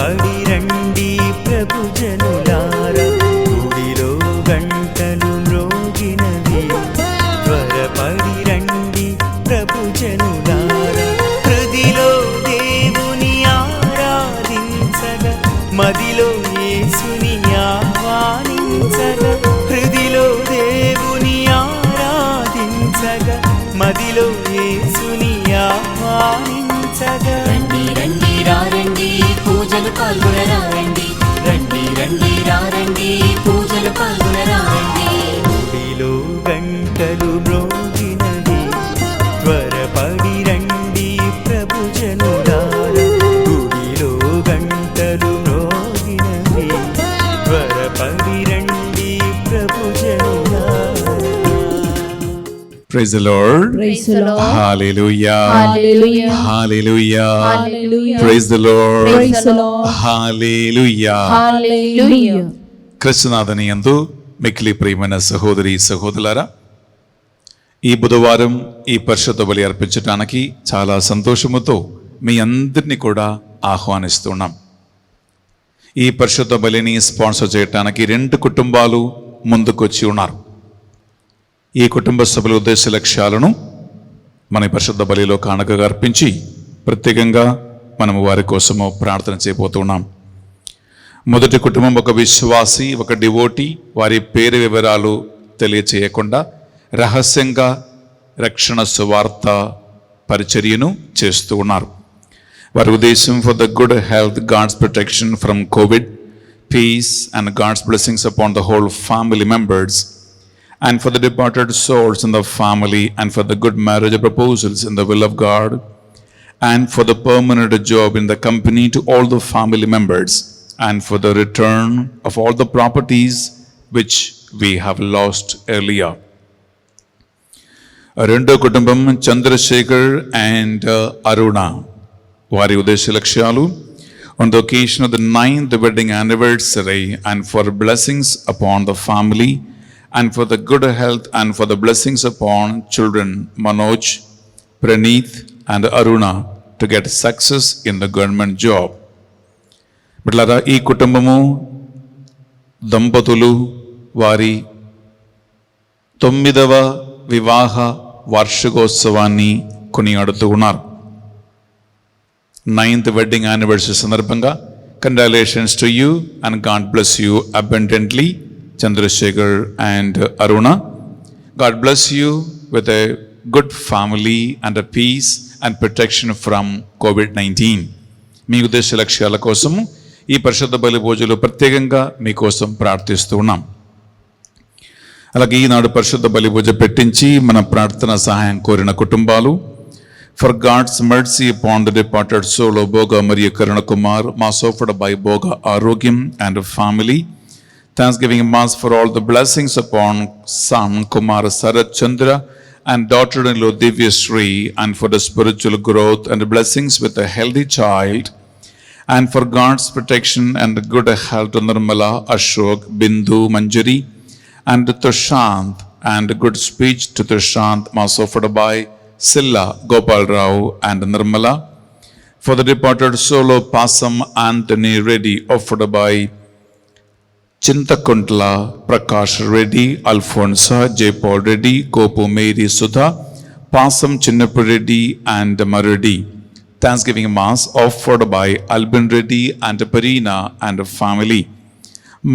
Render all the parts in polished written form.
త్వరపడి రండి ప్రభు జనులారా, గుడిలో గంటలు మ్రోగినవి. త్వరపడి రండి ప్రభు జనులారా, హృదిలో దేవుని ఆరాధించగా, మదిలో యేసుని ఆహ్వానించగా. హృదిలో దేవుని ఆరాధించగా, మదిలో యేసుని ఆహ్వానించగా. రండి రండి రండి పూజలు పాల్గొనరండి, రండి రండి రండి పూజలు పాల్గొనరండి. గుడిలో గంటలు మ్రోగినవి, త్వరపడి రండి ప్రభు జనులారా, గుడిలో గంటలు మ్రోగినవి, త్వరపడి రండి ప్రభు జనులారా. Praise the Lord. Praise the Lord. Hallelujah. Hallelujah. Hallelujah. Hallelujah. Praise the Lord. Praise the Lord. Hallelujah. Hallelujah. క్రీస్తునాథుని యందు మిక్కిలి ప్రియమైన సహోదరి సహోదరులారా, ఈ బుధవారం ఈ పరిశుద్ధ బలి అర్పించడానికి చాలా సంతోషముతో మీ అందరినీ కూడా ఆహ్వానిస్తున్నాం. ఈ పరిశుద్ధ బలిని స్పాన్సర్ చేయడానికి 2 కుటుంబాలు ముందుకొచ్చి ఉన్నారు. ఈ కుటుంబ సభ్యుల ఉద్దేశ లక్ష్యాలను మన పరిశుద్ధ బలిలో కానుకగా అర్పించి ప్రత్యేకంగా మనము వారి కోసము ప్రార్థన చేయబోతున్నాం. మొదటి కుటుంబం ఒక విశ్వాసి, ఒక డివోటీ. వారి పేరు వివరాలు తెలియచేయకుండా రహస్యంగా రక్షణ సువార్త పరిచర్యను చేస్తూ ఉన్నారు. వారి ఉద్దేశం for the good health, God's protection from Covid, peace and God's blessings upon the whole family members, and for the departed souls in the family, and for the good marriage proposals in the will of God, and for the permanent job in the company to all the family members, and for the return of all the properties which we have lost earlier. రెండో కుటుంబం Chandrasekhar and అరుణ. వారి ఉద్దేశ లక్ష్యాలు on the occasion of the 9th wedding anniversary, and for blessings upon the family, and for the good health, and for the blessings upon children Manoj, Praneeth and Aruna to get success in the government job. బిడ్డలారా, ఈ కుటుంబము దంపతులు వారి 9వ వివాహ వార్షికోత్సవాన్ని కొనియాడుతూ ఉన్నారు. 9th wedding anniversary సందర్భంగా congratulations to you and God bless you abundantly, Chandrasekhar and Aruna. God bless you with a good family and a peace and protection from COVID-19. మీ ఉద్దేశ లక్ష్యాల కోసం ఈ పరిశుద్ధ బలి పూజలు ప్రత్యేకంగా మీకోసం ప్రార్థిస్తూ ఉన్నాం. అలాగే ఈనాడు పరిశుద్ధ బలి పూజ పెట్టించి మన ప్రార్థన సహాయం కోరిన కుటుంబాలు: for God's mercy upon the departed soul of Boga మరియు Karuna Kumar, mass offered by Boga Arogyam and family. Thanksgiving Mass for all the blessings upon son Kumar Sarat Chandra and daughter-in-law Divya Sri, and for the spiritual growth and blessings with a healthy child, and for God's protection and the good health to Nirmala, Ashok, Bindu, Manjari, and Tushant, and good speech to Tushant, Mass offered by Silla, Gopal Rao, and Nirmala. For the departed soul of Pasam Anthony Reddy, offered by Chintakuntla, Prakash Reddy, Alfonsa, J. Paul Reddy, Kopu Mary Sudha, Pasam Chinnappu Reddy and Maradi. Thanksgiving Mass offered by Albin Reddy and Parina and family.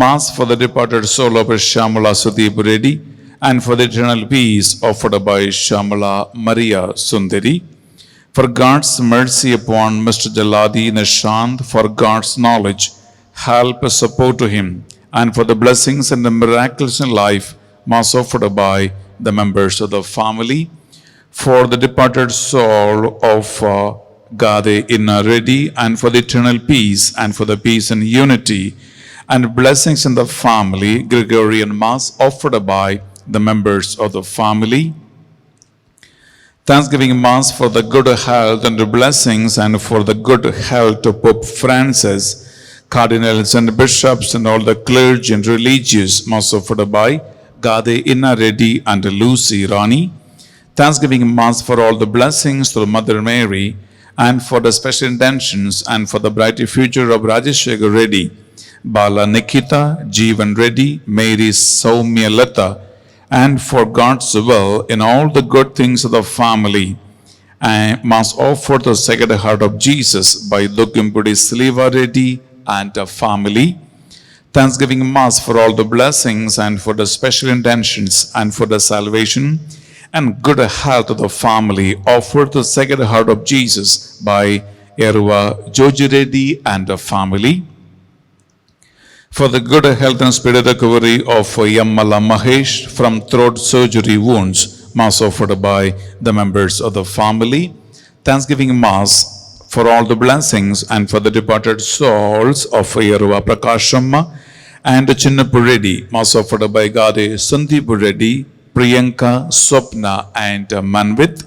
Mass for the departed soul of Shamala Sudeep Reddy, and for the eternal peace offered by Shamala Maria Sundari. For God's mercy upon Mr. Jaladi Nishant, for God's knowledge, help, support to him, and for the blessings and the miracles in life, Mass offered by the members of the family. For the departed soul of Gade Inna Reddy, and for the eternal peace, and for the peace and unity, and blessings in the family, Gregorian Mass offered by the members of the family. Thanksgiving Mass for the good health and the blessings, and for the good health of Pope Francis, cardinals and bishops and all the clergy and religious, Mass offered by Gade Inna Reddy and Lucy Rani. Thanksgiving Mass for all the blessings to Mother Mary, and for the special intentions and for the brighter future of Rajeshekar Reddy, Bala Nikita, Jeevan Reddy, Mary Soumya Lata, and for God's will in all the good things of the family, and must offer the Sacred Heart of Jesus by Dukimpudi Sliva Reddy and the family. Thanksgiving Mass for all the blessings and for the special intentions and for the salvation and good health of the family, offer the Sacred Heart of Jesus by Eruva Joji Reddy and the family. For the good health and spirit recovery of Yammala Mahesh from throat surgery wounds, Mass offered by the members of the family. Thanksgiving Mass for all the blessings and for the departed souls of Eruva Prakashamma and Chinnapu Reddy, Mass offered by Gade Sandeepu Reddy, Priyanka, Swapna and Manvit.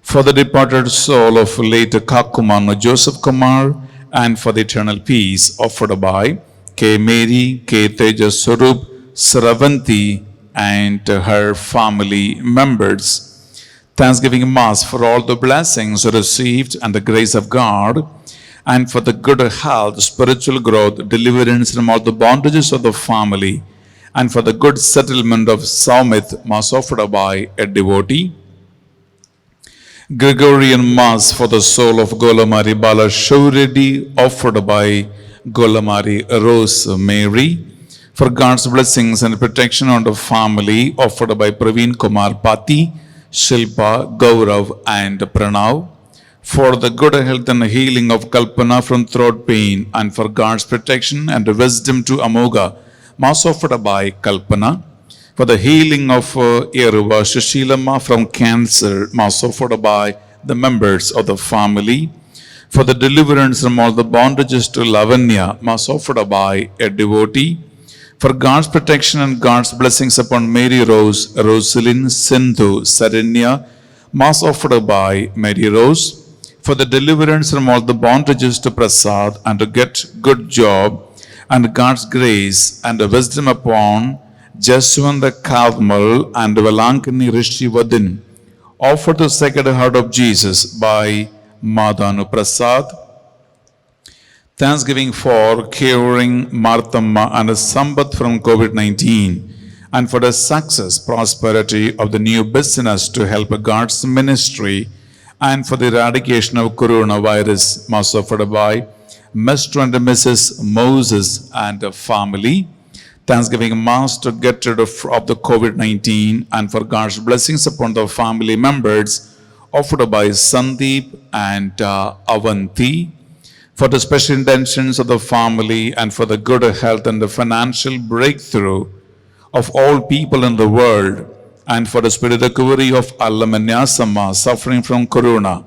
For the departed soul of late Kakuman Joseph Kumar and for the eternal peace offered by K. Mary, K. Tejas Swarup, Sravanti and her family members. Thanksgiving Mass for all the blessings received and the grace of God, and for the good health, spiritual growth, deliverance from all the bondages of the family, and for the good settlement of Saumit, Mass offered by a devotee. Gregorian Mass for the soul of Golamari Bala Shaureddy, offered by Golamari Rose Mary. For God's blessings and protection on the family, offered by Praveen Kumar Pati, Shilpa, Gaurav and Pranav. For the good health and healing of Kalpana from throat pain, and for God's protection and wisdom to Amoga, Mass offered by Kalpana. For the healing of Eruva Shashilamma from cancer, Mass offered by the members of the family. For the deliverance from all the bondages to Lavanya, Mass offered by a devotee. For God's protection and God's blessings upon Mary Rose, Rosalind, Sindhu, Saranya, Mass offered by Mary Rose. For the deliverance from all the bondages to Prasad and to get good job and God's grace and the wisdom upon Jaswanta Kadmal and Valankani Rishi Vadin, offer the Sacred Heart of Jesus by Madhanu Prasad. Thanksgiving for curing Marthamma and Sambat from COVID-19, and for the success, prosperity of the new business to help God's ministry, and for the eradication of coronavirus, Mass offered by Mr. and Mrs. Moses and the family. Thanksgiving Mass to get rid of the COVID-19 and for God's blessings upon the family members, offered by Sandeep and Avanti. For the special intentions of the family and for the good health and the financial breakthrough of all people in the world, and for the spirit recovery of Allamanyasama suffering from corona,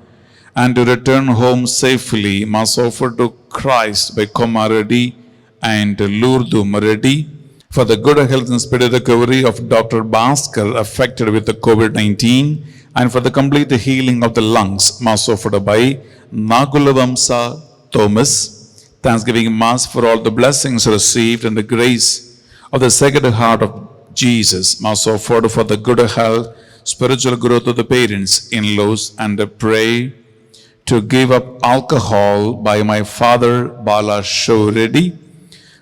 and to return home safely, Mass offered to Christ by Komaradi and Lourdu Maradi. For the good health and spirit recovery of Dr. Bhaskar affected with the COVID-19, and for the complete healing of the lungs, Mass offered by Nagulavamsa Thomas. Thanksgiving Mass for all the blessings received and the grace of the Sacred Heart of Jesus, Mass offered for the good health, spiritual growth of the parents, in-laws, and pray to give up alcohol by my father Bala Shaureddy.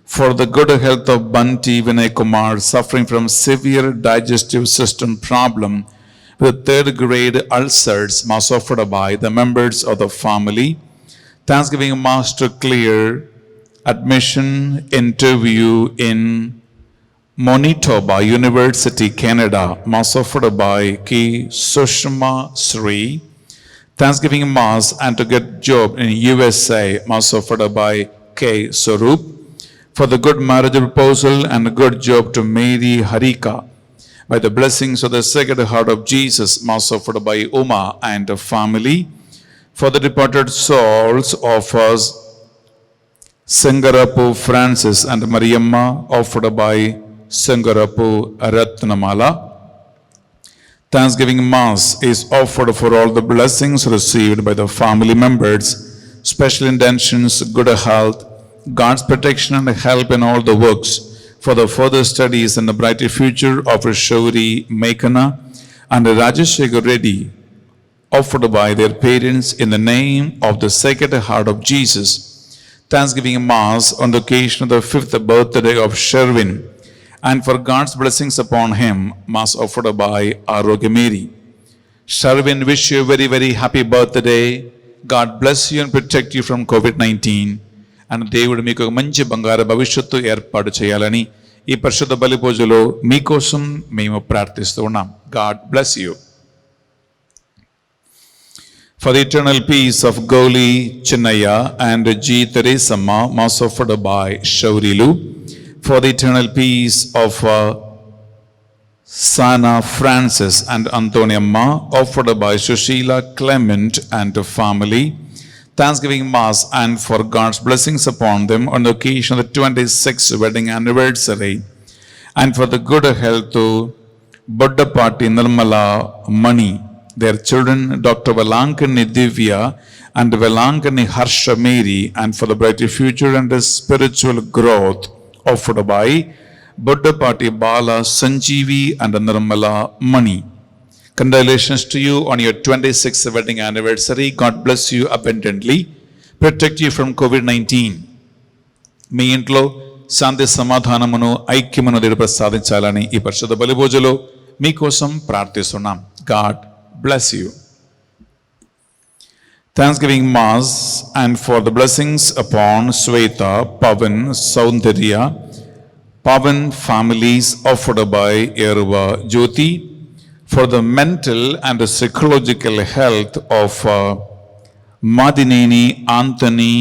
For the good health of Banti Vinay Kumar suffering from severe digestive system problem with third grade ulcers, Mass offered by the members of the family. Thanksgiving Mass to clear admission interview in Manitoba University, Canada, Mass offered by K. Sushma Sri. Thanksgiving Mass and to get job in USA, Mass offered by K. Swarup. For the good marriage proposal and a good job to Mary Harika, by the blessings of the Sacred Heart of Jesus, Mass offered by Uma and the family. For the departed souls of us, Sangarapu Francis and Mariamma, offered by Sangarapu Ratnamala. Thanksgiving Mass is offered for all the blessings received by the family members, special intentions, good health, God's protection and help in all the works, for the further studies and the brighter future of Shauri Mekana and Rajeshekar Reddy, offered by their parents in the name of the Sacred Heart of Jesus. Thanksgiving Mass on the occasion of the 5th birthday of Sherwin, and for God's blessings upon him, Mass offered by Arogya Mary. Sherwin, wish you a very, very happy birthday. God bless you and protect you from COVID-19. And దేవుడు మీకు ఒక మంచి బంగారు భవిష్యత్తు ఏర్పాటు చేయాలని ఈ పరిశుద్ధ బలి పూజలో మీకోసం మేము ప్రార్థిస్తూ ఉన్నాం. God bless you. For the eternal peace of Goli Chinnaya and G. Teresamma, Mass offered by Shaurilu. For the eternal peace of Sana Francis and Antoniamma, offered by Sushila Clement and family. Thanksgiving Mass and for God's blessings upon them on the occasion of the 26th wedding anniversary. And for the good health to Buddapati Nirmala Mani, their children Dr. Velankani Divya and Velankani Harsha Mary, and for the brighter future and the spiritual growth offered by Buddapati Bala Sanjeevi and Nirmala Mani. Congratulations to you on your 26th wedding anniversary. God bless you abundantly. Protect you from COVID-19. మీ ఇంట్లో శాంతి సమాధానమును ఐక్యమును దేవుడు ప్రసాదించాలని ఈ పరిశుద్ధ బలి పూజలో మీకోసం ప్రార్థిస్తున్నాం. God bless you. Thanksgiving Mass and for the blessings upon Sweta, Pavan, Saundarya, Pavan families offered by Erva Jyoti, for the mental and the psychological health of Madineni Anthony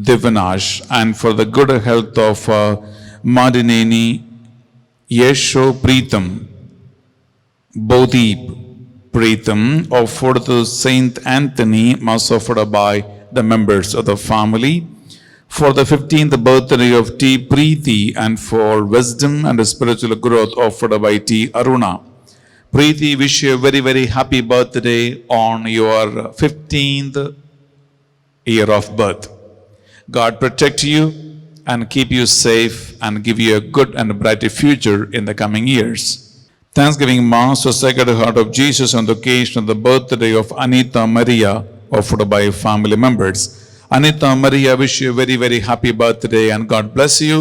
Divanash, and for the good health of Madineni Yesho Preetham Bodhi Preetham, offered to Saint Anthony, Mass offered by the members of the family. For the 15th birthday of T. Preeti, and for wisdom and spiritual growth offered by T. Aruna. Preeti, wish you a very, very happy birthday on your 15th year of birth. God protect you and keep you safe and give you a good and brighter future in the coming years. Thanksgiving Mass to Sacred Heart of Jesus on the occasion of the birthday of Anita Maria, offered by family members. Anita Maria, wish you a very, very happy birthday and God bless you.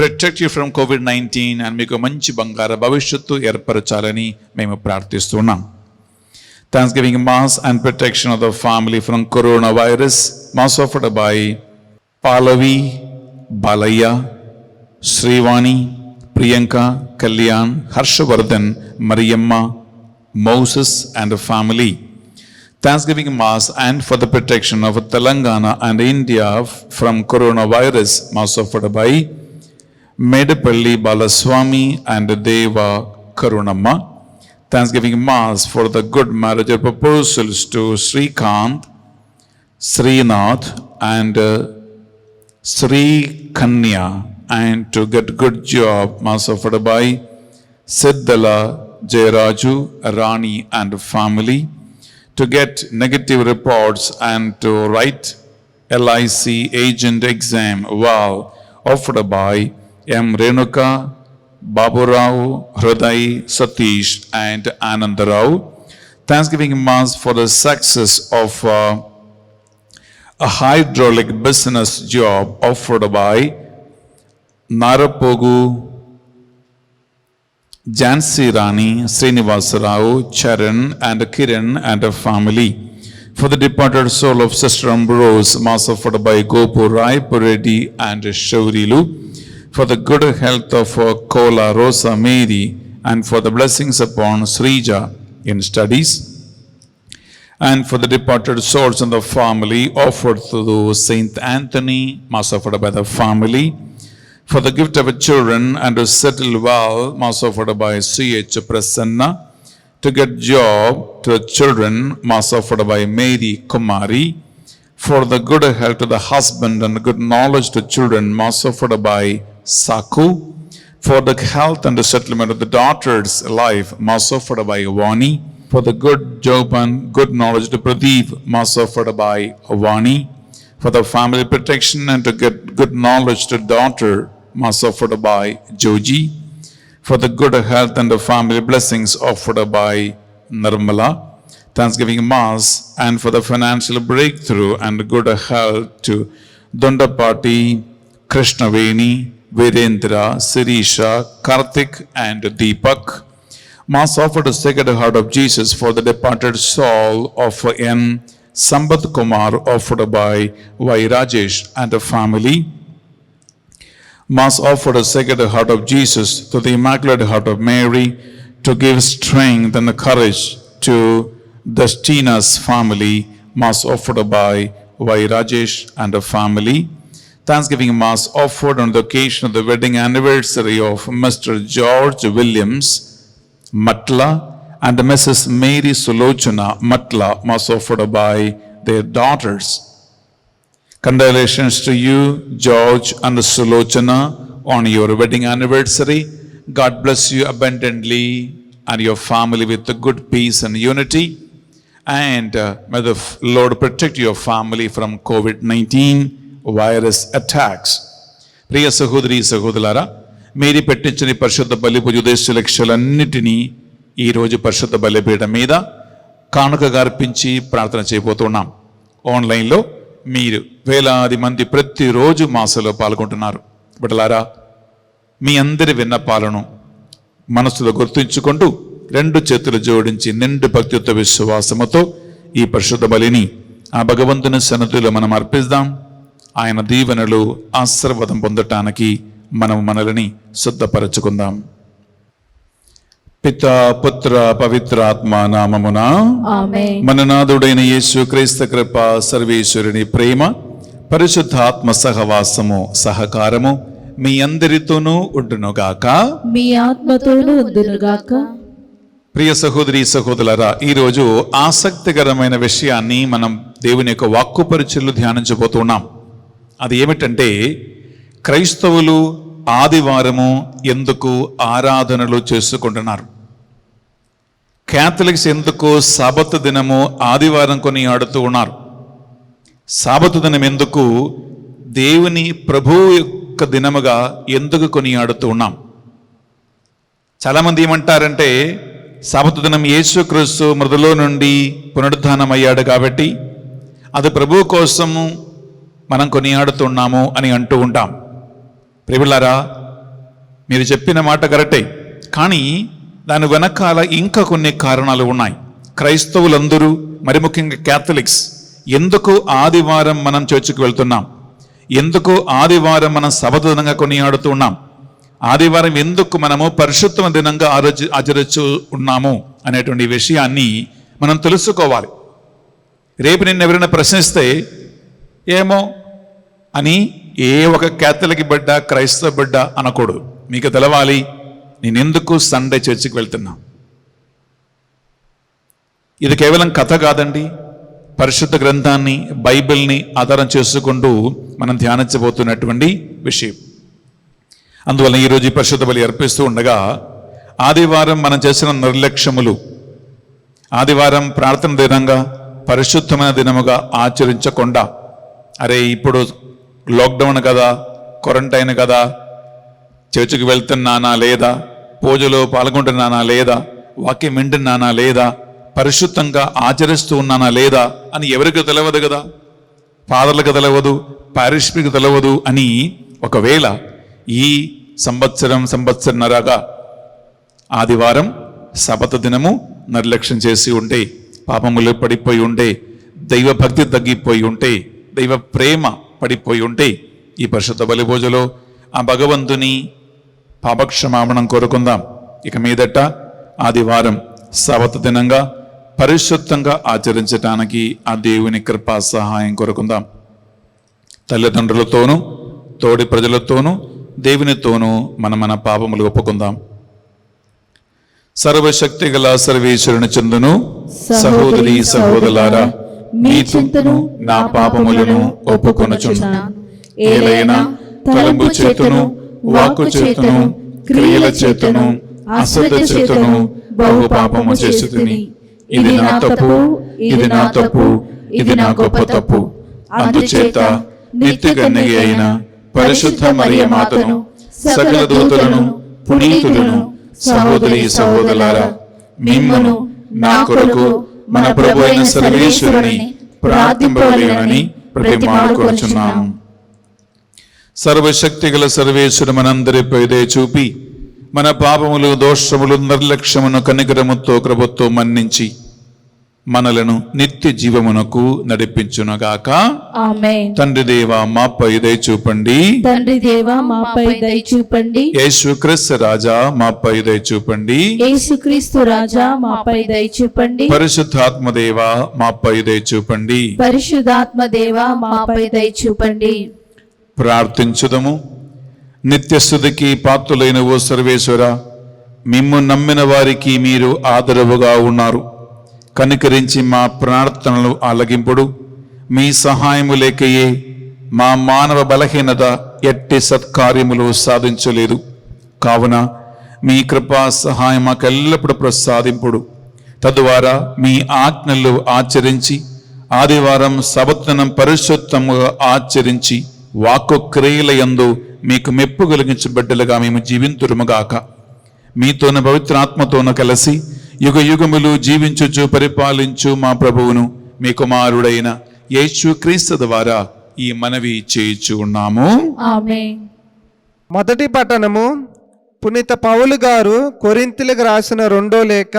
Protect you from COVID-19 and మీకు మంచి బంగారు భవిష్యత్తు ఏర్పరచాలని మేము ప్రార్థిస్తున్నాం. Thanksgiving Mass and protection of the family from coronavirus, Mass offered by Pallavi, Balaya, Srivani, Priyanka, Kalyan, Harshavardhan, Mariamma, Moses and the family. Thanksgiving Mass and for the protection of Telangana and India from coronavirus, Mass offered by Medapalli Balaswami and Deva Karunamma. Thanksgiving Mass for the good marriage proposals to Srikant, Srinath and Sri Kanya, and to get good job, Mass offered by Siddhala Jayaraju, Rani and family. To get negative reports and to write LIC agent exam well, offered by M. Renuka, Baburao, Hriday, Satish and Anandarao. Thanksgiving Mass for the success of a hydraulic business job offered by Narapogu, Jansi Rani, Srinivasa Rao, Charan and Kiran and a family. For the departed soul of Sister Ambrose, Mass offered by Gopur Rai, Puredi and Shaurilu. For the good health of Kola Rosa Mary and for the blessings upon Srija in studies. And for the departed souls in the family offered to Saint Anthony, Mass offered by the family. For the gift of children and to settle well, Mass offered by C.H. Prasanna. To get job to the children, Mass offered by Mary Kumari. For the good health to the husband and good knowledge to children, Mass offered by Saku. For the health and the settlement of the daughter's life, Mass offered by Vani. For the good job and good knowledge to Pradeep, Mass offered by Vani. For the family protection and to get good knowledge to daughter, Mass offered by Joji. For the good health and the family blessings offered by Nirmala. Thanksgiving Mass and for the financial breakthrough and good health to Dondapati, Krishnaveni, Virendra, Sirisha, Karthik and Deepak. Mass offered to Sacred Heart of Jesus for the departed soul of N. Sambat Kumar, offered by Y. Rajesh and the family. Mass offered a Sacred Heart of Jesus to the Immaculate Heart of Mary to give strength and courage to Destina's family. Mass offered by Y. Rajesh and the family. Thanksgiving Mass offered on the occasion of the wedding anniversary of Mr. George Williams Matla and Mrs. Mary Sulochana Matla, Mass offered by their daughters. Congratulations to you, George and Sulochana, on your wedding anniversary. God bless you abundantly and your family with the good peace and unity. And may the Lord protect your family from COVID-19 virus attacks. ప్రియ సహోదరి సహోదరులారా, మీరు పెట్టించిన పరిశుద్ధ బలి పూజ ఉద్దేశ లక్ష్యాలన్నిటినీ ఈరోజు పరిశుద్ధ బలిపీఠం మీద కానుకగా అర్పించి ప్రార్థన చేయబోతున్నాం. ఆన్లైన్లో మీరు వేలాది మంది ప్రతిరోజు మాసలో పాల్గొంటున్నారు. బిడ్డలారా, మీ అందరి విన్నపాలను మనసులో గుర్తుంచుకుంటూ 2 చేతులు జోడించి నిండు భక్తితో విశ్వాసముతో ఈ పరిశుద్ధ బలిని ఆ భగవంతుని సన్నిధిలో మనం అర్పిద్దాం. ఆయన దీవెనలు ఆశీర్వాదం పొందటానికి మనం మనల్ని శుద్ధపరచుకుందాం. పితా పుత్ర పవిత్రాత్మ నామమున ఆమేన్. మన నాథుడైన యేసు క్రీస్తు కృప, సర్వేశ్వరుని ప్రేమ, పరిశుద్ధాత్మ సహవాసము సహకారము మీ అందరితోనూ ఉండునుగాక. మీ ఆత్మతోనూ ఉండునుగాక. ప్రియ సహోదరి సహోదరులారా, ఈరోజు ఆసక్తికరమైన విషయాన్ని మనం దేవుని యొక్క వాక్కు పరిచయలో ధ్యానించబోతున్నాం. అది ఏమిటంటే, క్రైస్తవులు ఆదివారము ఎందుకు ఆరాధనలు చేసుకుంటున్నారు? క్యాథలిక్స్ ఎందుకు సాబతు దినము ఆదివారం కొని ఆడుతూ ఉన్నారు? సాబతు దినం ఎందుకు దేవుని ప్రభువు యొక్క దినముగా ఎందుకు కొని ఆడుతూ ఉన్నాం? చాలామంది ఏమంటారంటే, సాబతు దినం యేసుక్రీస్తు మృతులో నుండి పునరుద్ధానం అయ్యాడు కాబట్టి అది ప్రభువు కోసము మనం కొనియాడుతున్నాము అని అంటూ ఉంటాం. ప్రియులారా, మీరు చెప్పిన మాట కరెక్టే, కానీ దాని వెనకాల ఇంకా కొన్ని కారణాలు ఉన్నాయి. క్రైస్తవులందరూ, మరి ముఖ్యంగా క్యాథలిక్స్, ఎందుకు ఆదివారం మనం చర్చికి వెళ్తున్నాం? ఎందుకు ఆదివారం మనం సబతు దినంగా కొనియాడుతున్నాం? ఆదివారం ఎందుకు మనము పరిశుద్ధ దినంగా ఆచరిస్తూ ఉన్నాము అనేటువంటి విషయాన్ని మనం తెలుసుకోవాలి. రేపు నిన్ను ఎవరైనా ప్రశ్నిస్తే ఏమో అని ఏ ఒక క్యాథలిక్ బిడ్డ, క్రైస్తవ బిడ్డ అనకూడదు. మీకు తెలవాలి, నేనెందుకు సండే చర్చికి వెళ్తున్నా. ఇది కేవలం కథ కాదండి, పరిశుద్ధ గ్రంథాన్ని, బైబిల్ని ఆధారం చేసుకుంటూ మనం ధ్యానించబోతున్నటువంటి విషయం. అందువల్ల ఈరోజు ఈ పరిశుద్ధ బలి అర్పిస్తూ ఉండగా ఆదివారం మనం చేసిన నిర్లక్ష్యములు, ఆదివారం ప్రార్థన దినంగా, పరిశుద్ధమైన దినముగా ఆచరించకుండా, అరే ఇప్పుడు లాక్డౌన్ కదా, క్వారంటైన్ కదా, చర్చికి వెళ్తున్నానా లేదా, పూజలో పాల్గొంటున్నానా లేదా, వాక్యం వింటున్నానా లేదా, పరిశుద్ధంగా ఆచరిస్తూ ఉన్నానా లేదా అని ఎవరికి తెలియదు కదా. ఫాదర్లకు తెలియదు, పారిష్మికి తెలియదు అని ఒకవేళ ఈ సంవత్సరంన్నరగా ఆదివారం సబతు దినము నిర్లక్ష్యం చేసి ఉంటే, పాపములు పడిపోయి ఉంటే, దైవ భక్తి తగ్గిపోయి ఉంటే, దైవ ప్రేమ పడిపోయి ఉంటే, ఈ పరిశుద్ధ బలి పూజలో ఆ భగవంతుని పాపక్షమాపణం కోరుకుందాం. ఇక మీదట ఆదివారం సబతు దినంగా పరిశుద్ధంగా ఆచరించటానికి ఆ దేవుని కృపా సహాయం కోరుకుందాం. తల్లిదండ్రులతోనూ, తోడి ప్రజలతోనూ, దేవునితోనూ మన పాపములు ఒప్పుకుందాం. సర్వశక్తి గల సర్వేశ్వరుని చెందును సహోదరి సహోదరులారా, మీ చింతను నా పాపములను ఒప్పుకొనుచున్నాను. ఏలైనా తలంపు చేతును, వాక్కు చేతును, క్రియల చేతును, అశ్రద్ధ చేతును బహు పాపము చేస్తుని. ఇది నా తప్పు, ఇది నా తప్పు, ఇది నా గొప్ప తప్పు. అందుచేత నిత్య కన్యక అయిన పరిశుద్ధ మరియ మాతను, సకల దూతలను, పునీతులను, సహోదరి సహోదరులారా, మిమ్మును నా కొరకు మన ప్రభు అయిన సర్వేశ్వరుని ప్రార్థింపవలెనని ప్రతిమాడుకొనుచున్నాము. సర్వశక్తి గల సర్వేశ్వరుడు మనందరిపై దయ చూపి మన పాపములు, దోషములు, నిర్లక్ష్యమును కనికరముతో కృపతో మన్నించి మనలను నిత్య జీవమునకు నడిపించునగాక. ఆమేన్. తండ్రి దేవా మాపై దయ చూపండి. తండ్రి దేవా మాపై దయ చూపండి. యేసుక్రీస్తు రాజా మాపై దయ చూపండి. యేసుక్రీస్తు రాజా మాపై దయ చూపండి. పరిశుద్ధాత్మ దేవా మాపై దయ చూపండి. పరిశుద్ధాత్మ దేవా మాపై దయ చూపండి. ప్రార్థించుదము. నిత్యస్తుతికి పాత్రులైన ఓ సర్వేశ్వర, మిమ్ము నమ్మిన వారికి మీరు ఆదరవుగా ఉన్నారు. కనికరించి మా ప్రార్థనలు ఆలగింపుడు. మీ సహాయము లేకయే మా మానవ బలహీనత ఎట్టి సత్కార్యములు సాధించలేదు. కావున మీ కృపా సహాయం మాకెల్లప్పుడు ప్రసాదింపుడు. తద్వారా మీ ఆజ్ఞలు ఆచరించి ఆదివారం సబత్నం పరిశుద్ధముగా ఆచరించి వాక్కు క్రియల యందు మీకు మెప్పు కలిగించు బిడ్డలుగా మేము జీవింతురుముగాక. మీతోన పవిత్ర ఆత్మతోన కలిసి యుగ యుగములు జీవించుచు పరిపాలించు మా ప్రభువును మీ కుమారుడైన యేసుక్రీస్తు ద్వారా ఈ మనవి చేయుచు ఉన్నాము. ఆమేన్. మొదటి పట్టణము పునీత పౌలు గారు కొరింథీయులకు రాసిన 2వ లేఖ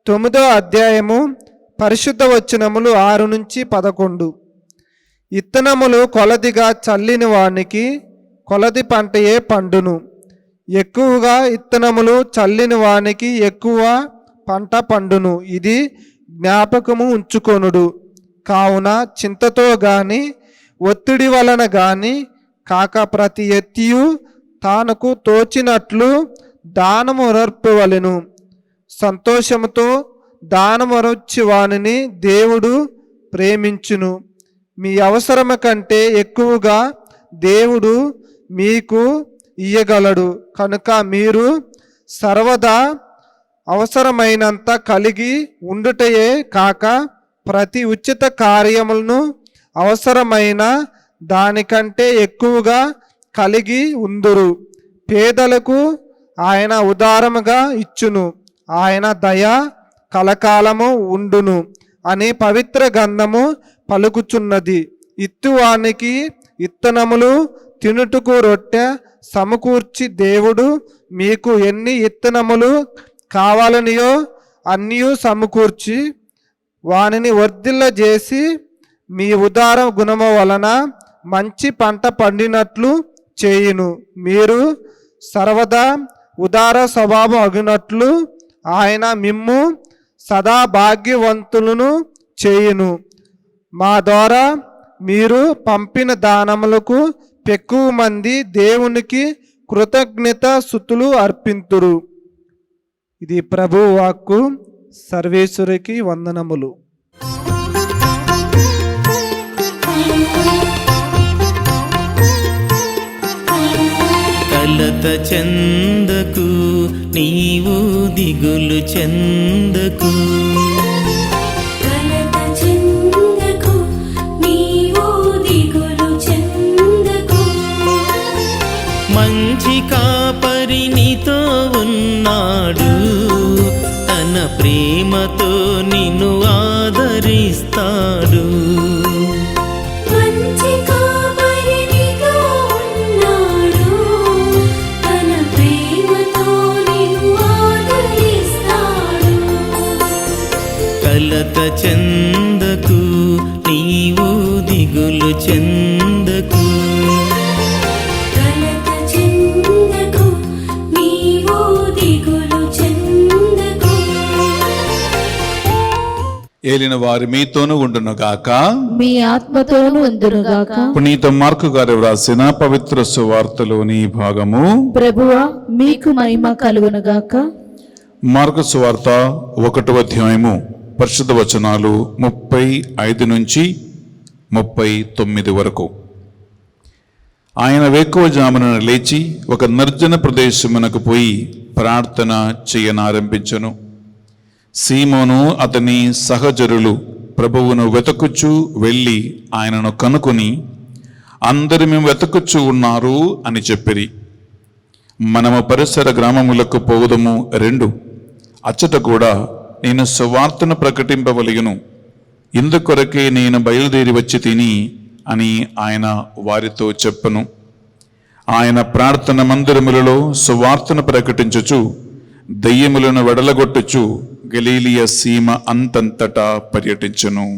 9వ అధ్యాయము పరిశుద్ధ వచనములు 6 నుంచి 11. ఇత్తనములు కొలదిగా చల్లిన వానికి కొలది పంటయే పండును. ఎక్కువగా ఇత్తనములు చల్లిన వానికి ఎక్కువ పంట పండును. ఇది జ్ఞాపకము ఉంచుకొనుడు. కావున చింతతో గాని ఒత్తిడి వలన గాని కాక ప్రతి ఎత్తియు తానకు తోచినట్లు దానమురర్పవలెను. సంతోషముతో దానమురొచ్చి వానిని దేవుడు ప్రేమించును. మీ అవసరము కంటే ఎక్కువగా దేవుడు మీకు ఇయ్యగలడు. కనుక మీరు సర్వదా అవసరమైనంత కలిగి ఉండుటయే కాక ప్రతి ఉచిత కార్యములను అవసరమైన దానికంటే ఎక్కువగా కలిగి ఉందురు. పేదలకు ఆయన ఉదారముగా ఇచ్చును. ఆయన దయ కలకాలము ఉండును అని పవిత్ర గ్రంథము పలుకుచున్నది. ఇత్తువానికి ఇత్తనములు, తినుటకు రొట్టె సమకూర్చి దేవుడు మీకు ఎన్ని ఇత్తనములు కావాలనియో అన్నీ సమకూర్చి వానిని వర్ధిల్లజేసి మీ ఉదార గుణము వలన మంచి పంట పండినట్లు చేయును. మీరు సర్వదా ఉదార స్వభావం అగినట్లు ఆయన మిమ్ము సదా భాగ్యవంతులను చేయును. మా ద్వారా మీరు పంపిన దానములకు ఎక్కువ మంది దేవునికి కృతజ్ఞత స్తుతులు అర్పింతురు. ఇది ప్రభు వాక్కు. సర్వేశ్వరికి వందనములు. కలత చెందకు, నీవు దిగులు చెందకు. కలత చెందకు, నీవు దిగులు చెందకు. మంచి కాపరి నీతో ఉన్నాడు, తన ప్రేమతో నిన్ను ఆదరిస్తాడు. మంచి కాపరి నీతో ఉన్నాడు, తన ప్రేమతో నిన్ను ఆదరిస్తాడు. కలత చెందకు, నీవు దిగులు చెందకు. కలత చెందకు, నీవు దిగులు చెందకు. ఏలిన వారి మీతోనూ ఉండునుగాక. మీ ఆత్మతోను ఉందురుగాక. పునీత మార్కు గారు వ్రాసిన పవిత్ర సువార్తలోని భాగము. ప్రభువా మీకు మహిమ కలుగునుగాక. మార్కు సువార్త 1వ అధ్యాయము పరిశుద్ధ వచనాలు 35 నుంచి 39 వరకు. ఆయన వేకువజామున లేచి ఒక నిర్జన ప్రదేశమునకు పోయి ప్రార్థన చేయనారంభించెను. సీమోను అతని సహచరులు ప్రభువును వెతకుచూ వెళ్ళి ఆయనను కనుకొని, అందరు మేము వెతకుచూ ఉన్నారు అని చెప్పిరి. మనము పరిసర గ్రామములకు పోవుదము 2, అచ్చట కూడా నేను సువార్తను ప్రకటింపవలయును, ఇందుకొరకే నేను బయలుదేరి వచ్చి తిని అని ఆయన వారితో చెప్పను. ఆయన ప్రార్థన మందిరములలో సువార్తను ప్రకటించుచు దయ్యములను వెడలగొట్టుచు గలీలియ సీమ అంతంతటా పర్యటించును.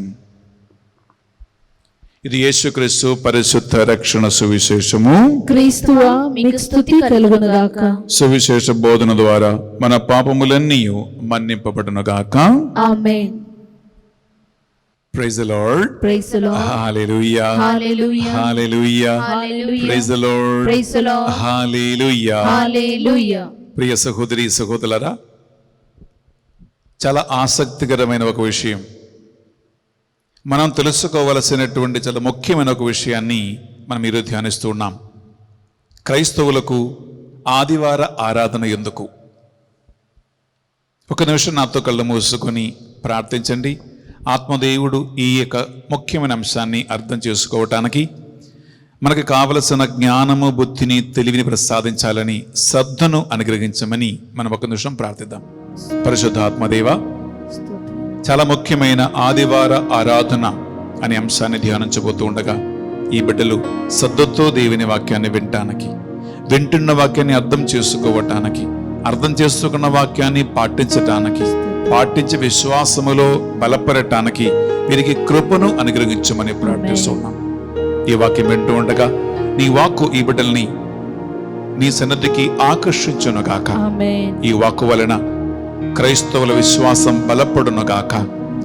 ఇది యేసుక్రీస్తు పరిశుద్ధ రక్షణ సువిశేషము. క్రీస్తువా మీకు స్తుతి కలుగునుగాక. సువిశేష బోధన ద్వారా మన పాపములన్నీ మన్నింపబడునుగాక. Amen. Praise the lord. Praise the lord. Hallelujah. Hallelujah. Hallelujah. Hallelujah. Praise the lord. Praise the lord. Hallelujah. Hallelujah. ప్రియ సహోదరి సహోదరులారా, చాలా ఆసక్తికరమైన ఒక విషయం, మనం తెలుసుకోవలసినటువంటి చాలా ముఖ్యమైన ఒక విషయాన్ని మనం ఈరోజు ధ్యానిస్తూ ఉన్నాం. క్రైస్తవులకు ఆదివార ఆరాధన ఎందుకు? ఒక నిమిషం నాతో కళ్ళు మూసుకొని ప్రార్థించండి. ఆత్మదేవుడు ఈ యొక్క ముఖ్యమైన అంశాన్ని అర్థం చేసుకోవటానికి మనకు కావలసిన జ్ఞానము, బుద్ధిని, తెలివిని ప్రసాదించాలని, శ్రద్ధను అనుగ్రహించమని మనం ఒక నిమిషం ప్రార్థిద్దాం. పరిశుద్ధ ఆత్మదేవ, చాలా ముఖ్యమైన ఆదివార ఆరాధన అనే అంశాన్ని ధ్యానించబోతూ ఉండగా ఈ బిడ్డలు శ్రద్ధతో దేవుని వాక్యాన్ని వింటున్న వాక్యాన్ని అర్థం చేసుకోవటానికి, అర్థం చేసుకున్న వాక్యాన్ని పాటించటానికి, పాటించి విశ్వాసములో బలపడటానికి వీరికి కృపను అనుగ్రహించమని ప్రార్థిస్తున్నాం. ఈ వాక్యం వింటూ ఉండగా నీ వాక్కు ఈ బిడ్డల్ని నీ సన్నిధికి ఆకర్షించునుగాక. ఈ వాక్కు వలన క్రైస్తవుల విశ్వాసం బలపడునుగాక,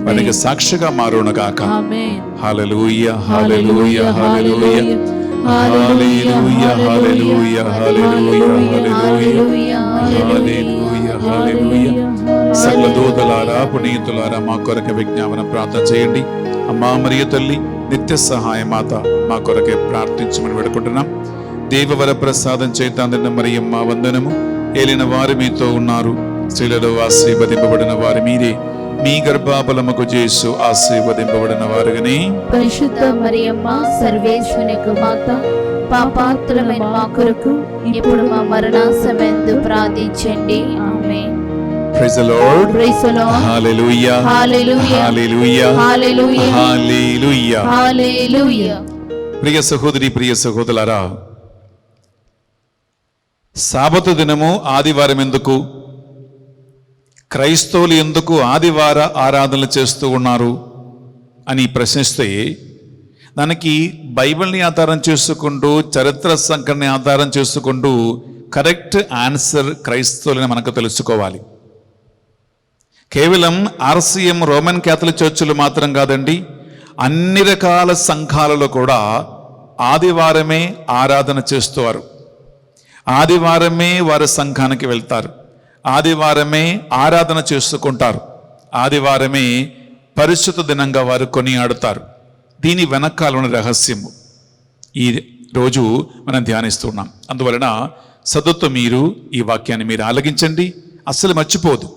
వారికి సాక్షిగా మారునుగాక. హల్లెలూయా. Hallelujah. Hallelujah. Hallelujah. Hallelujah. Hallelujah. Hallelujah. హల్లెలూయా. సకల దూతలారా, పునీతులారా మా కొరకు విజ్ఞాపన ప్రార్థన చేయండి. అమ్మా మరియ తల్లి, నిత్య సహాయ మాత, మా కొరకే ప్రార్థించమని వేడుకుంటున్నాం. దేవవర ప్రసాదం చేతాందిన మరియమ్మ వందనము. ఏలిన వారు మీతో ఉన్నారు, స్త్రీలలో ఆశీర్వదింపబడిన వారు మీరే, మీ గర్భఫలముకు యేసు ఆశీర్వదింపబడిన వారుగానే. పరిశుద్ధ మరియమ్మ సర్వేశ్వరుని మాత, పాపాత్రులమైన మా కొరకు ఇప్పుడు మా మరణ సమయందు ప్రార్థించండి. ఆమేన్. Praise the Lord. Praise the Lord. Hallelujah. Hallelujah. Hallelujah. Hallelujah. Hallelujah. Hallelujah. ప్రియ సహోదరి, ప్రియ సహోదరులారా, సాబతు దినము ఆదివారం ఎందుకు? క్రైస్తవులు ఎందుకు ఆదివార ఆరాధనలు చేస్తూ ఉన్నారు అని ప్రశ్నిస్తే, దానికి బైబిల్ని ఆధారం చేసుకుంటూ, చరిత్ర సంఖ్యని ఆధారం చేసుకుంటూ కరెక్ట్ ఆన్సర్ క్రైస్తవులని మనకు తెలుసుకోవాలి. కేవలం ఆర్సిఎం రోమన్ క్యాథలిక్ చర్చిలు మాత్రం కాదండి, అన్ని రకాల సంఘాలలో కూడా ఆదివారమే ఆరాధన చేస్తువారు. ఆదివారమే వారి సంఘానికి వెళ్తారు, ఆదివారమే ఆరాధన చేసుకుంటారు, ఆదివారమే పరిశుద్ధ దినంగా వారు కొనియాడుతారు. దీని వెనకాల ఉన్న రహస్యము ఈ రోజు మనం ధ్యానిస్తున్నాం. అందువలన సదుతో మీరు ఈ వాక్యాన్ని మీరు ఆలకించండి, అస్సలు మర్చిపోదు.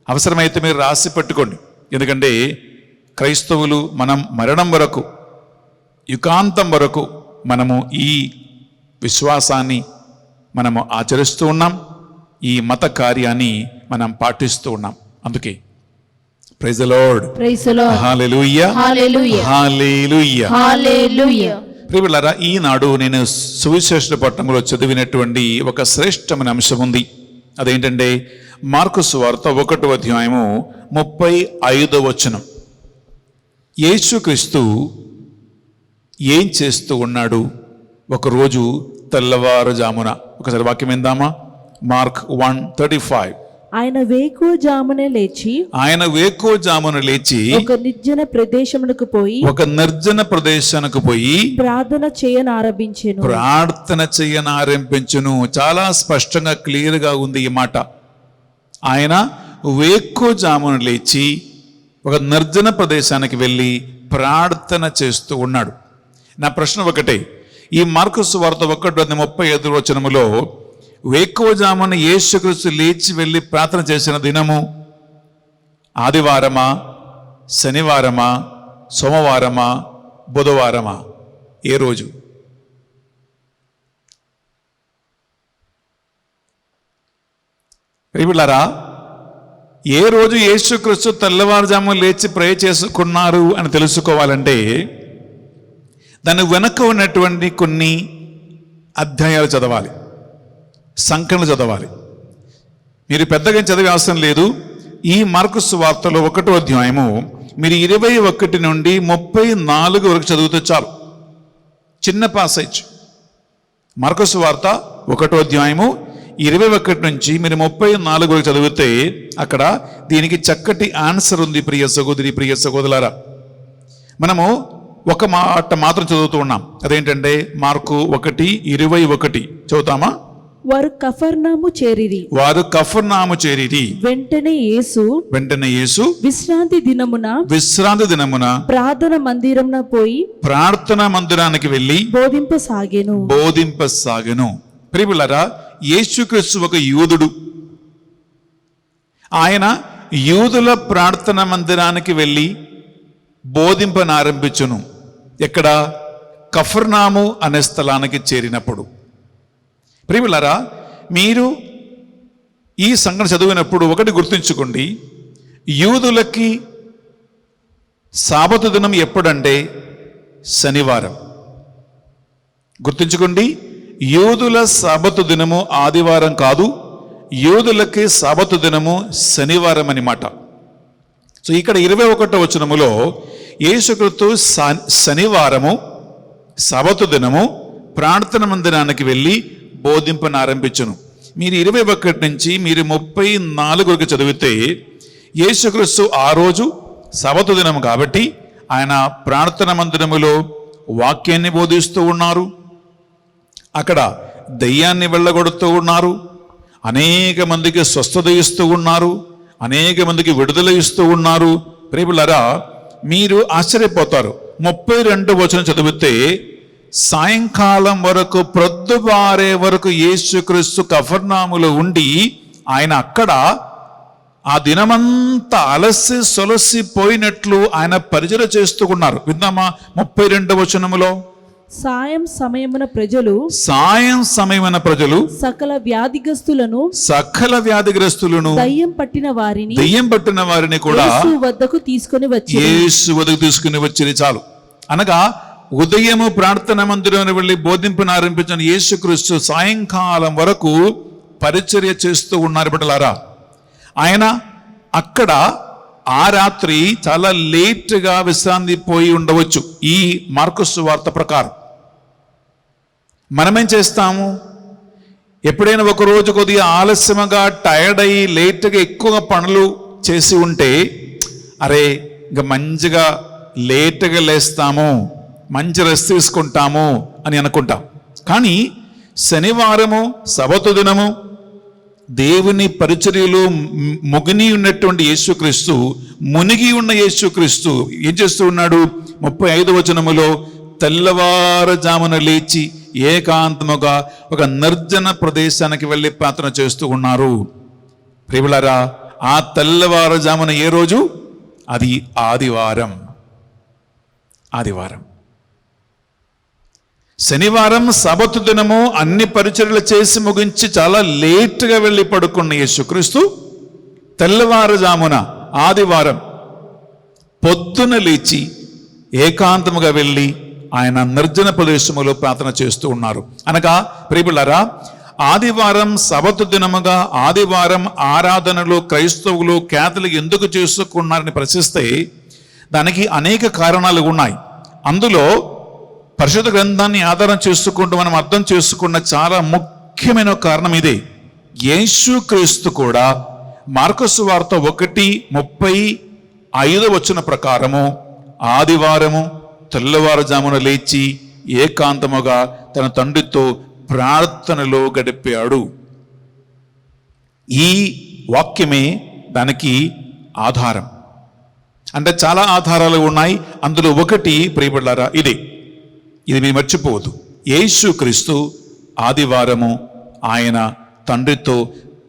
అవసరమైతే మీరు రాసి పెట్టుకోండి. ఎందుకంటే క్రైస్తవులు మనం మరణం వరకు, యుగాంతం వరకు మనము ఈ విశ్వాసాన్ని మనము ఆచరిస్తూ ఉన్నాం, ఈ మత కార్యాన్ని మనం పాటిస్తూ ఉన్నాం. అందుకే praise the lord. Praise the lord. Hallelujah. Hallelujah. Hallelujah. Hallelujah. ప్రియలారా, ఈనాడు నేను సువిశేష పట్టణంలో చదివినటువంటి ఒక శ్రేష్టమైన అంశం ఉంది. అదేంటంటే మార్కు సువార్త 1వ అధ్యాయము 35వ వచనం. యేసుక్రీస్తు ఏం చేస్తూ ఉన్నాడు ఒకరోజు తెల్లవారుజామున? ఒకసారి వాక్యం ఏందామా? మార్క్ 1:35. ఆయన వేకువజామునే లేచి ఒక నిర్జన ప్రదేశమునకు పోయి ప్రార్థన చేయనారంభించెను. చాలా స్పష్టంగా క్లియర్గా ఉంది ఈ మాట. ఆయన వేకువజామున లేచి ఒక నిర్జన ప్రదేశానికి వెళ్ళి ప్రార్థన చేస్తూ ఉన్నాడు. నా ప్రశ్న ఒకటే, ఈ మార్కు సువార్త 1:35 వచనములో వేకువజామున యేసుక్రీస్తు లేచి వెళ్ళి ప్రార్థన చేసిన దినము ఆదివారమా, శనివారమా, సోమవారమా, బుధవారమా? ఏ రోజు? ప్రియలారా, ఏ రోజు యేసుక్రీస్తు తెల్లవారుజాము లేచి ప్రే చేసుకున్నారు అని తెలుసుకోవాలంటే దాని వెనక ఉన్నటువంటి కొన్ని అధ్యాయాలు చదవాలి, సంఖ్యలు చదవాలి. మీరు పెద్దగా చదివే అవసరం లేదు. ఈ మార్కు సువార్తలో 1వ అధ్యాయము మీరు 21 నుండి 34 వరకు చదివితే చాలు. చిన్న పాసేజ్. మార్కు సువార్త 1వ అధ్యాయము 21 నుంచి మీరు 34 వరకు చదివితే అక్కడ దీనికి చక్కటి ఆన్సర్ ఉంది. ప్రియ సహోదరి, ప్రియ సహోదరులారా, మనము ఒక మాట మాత్రం చదువుతూ ఉన్నాం. అదేంటంటే మార్కు 1:21 చదువుతామా? వారు కఫర్నాము చేరిరి. వెంటనే యేసు విశ్రాంతి దినమున ప్రార్థన మందిరానికి వెళ్ళి బోధింపసాగెను. ప్రియములారా, యేసుక్రీస్తు ఒక యూదుడు. ఆయన యూదుల ప్రార్థన మందిరానికి వెళ్ళి బోధింపనారంభించును. ఎక్కడ? కఫర్నాము అనే స్థలానికి చేరినప్పుడు. ప్రియములారా, మీరు ఈ సంఘటన చదివినప్పుడు ఒకటి గుర్తుంచుకోండి, యూదులకి సాబతు దినం ఎప్పుడంటే శనివారం. గుర్తుంచుకోండి, యూదుల సాబతు దినము ఆదివారం కాదు, యూదులకి సాబతు దినము శనివారం అని మాట. సో ఇక్కడ 21వ వచనములో యేసుక్రీస్తు శనివారము సాబతు దినము ప్రార్థన మందిరానికి వెళ్ళి బోధింపనారంభించును. మీరు 21 నుంచి మీరు 34 వరకు చదివితే యేసుక్రీస్తు ఆ రోజు సాబతు దినం కాబట్టి ఆయన ప్రార్థన మందిరములో వాక్యాన్ని బోధిస్తూ ఉన్నారు. అక్కడ దయ్యాన్ని వెళ్ళగొడుతూ ఉన్నారు. అనేక మందికి స్వస్థత ఇస్తూ ఉన్నారు. అనేక మందికి విడుదల ఇస్తూ ఉన్నారు. ప్రియములారా, మీరు ఆశ్చర్యపోతారు. 32వ వచనం చదివితే సాయంకాలం వరకు ప్రొద్దుబారే వరకు యేసుక్రీస్తు కఫర్నాములో ఉండి ఆయన అక్కడ ఆ దినమంతా అలసి సొలసిపోయినట్లు ఆయన పరిచర్య చేస్తూ ఉన్నారు. విందామా 32వ వచనములో? సాయం సమయమున ప్రజలు సకల వ్యాధిగ్రస్తులను దయ్యం పట్టిన వారిని కూడా యేసు వద్దకు తీసుకొని వచ్చి చాలు. అనగా ఉదయము ప్రార్థన మందిరానికి వెళ్ళి బోధింపనారంభించిన యేసుక్రీస్తు సాయంకాలం వరకు పరిచర్య చేస్తూ ఉన్నారు. బిడ్డలారా, ఆయన అక్కడ ఆ రాత్రి చాలా లేట్గా విశ్రాంతి పోయి ఉండవచ్చు. ఈ మార్కు సువార్త ప్రకారం మనమేం చేస్తాము? ఎప్పుడైనా ఒకరోజు కొద్దిగా ఆలస్యముగా టైర్డ్ అయ్యి లేట్గా ఎక్కువ పనులు చేసి ఉంటే అరే ఇంకా మంచిగా లేట్గా లేస్తాము, మంచి రెస్ట్ తీసుకుంటాము అని అనుకుంటాం. కానీ శనివారము సబతు దినము దేవుని పరిచర్యలో ముగిని ఉన్నటువంటి యేసుక్రీస్తు, మునిగి ఉన్న యేసుక్రీస్తు ఏం చేస్తూ ఉన్నాడు? 35వ వచనములో తెల్లవారుజామున లేచి ఏకాంతముగా ఒక నిర్జన ప్రదేశానికి వెళ్ళి ప్రార్థన చేస్తూ ఉన్నారు. ప్రియములారా, ఆ తెల్లవారుజామున ఏ రోజు? అది ఆదివారం. శనివారం సబతు దినము అన్ని పరిచర్యలు చేసి ముగించి చాలా లేట్గా వెళ్ళి పడుకున్న యేసుక్రీస్తు తెల్లవారుజామున ఆదివారం పొద్దున లేచి ఏకాంతముగా వెళ్ళి ఆయన నిర్జన ప్రదేశములో ప్రార్థన చేస్తూ ఉన్నారు. అనగా ప్రియములారా, ఆదివారం సబతు దినముగా ఆదివారం ఆరాధనలు క్రైస్తవులు క్యాథలిక్ ఎందుకు చేసుకున్నారని ప్రశ్నిస్తే దానికి అనేక కారణాలు ఉన్నాయి. అందులో పరిశుద్ధ గ్రంథాన్ని ఆధారం చేసుకుంటూ మనం అర్థం చేసుకున్న చాలా ముఖ్యమైన కారణం ఇదే. యేసుక్రీస్తు కూడా మార్కు సువార్త 1:35 వచన ప్రకారము ఆదివారము తెల్లవారుజామున లేచి ఏకాంతముగా తన తండ్రితో ప్రార్థనలో గడిపాడు. ఈ వాక్యమే దానికి ఆధారం. అంటే చాలా ఆధారాలు ఉన్నాయి. అందులో ఒకటి ప్రియబిడ్డలారా ఇది మీరు మర్చిపోవద్దు. యేసుక్రీస్తు ఆదివారము ఆయన తండ్రితో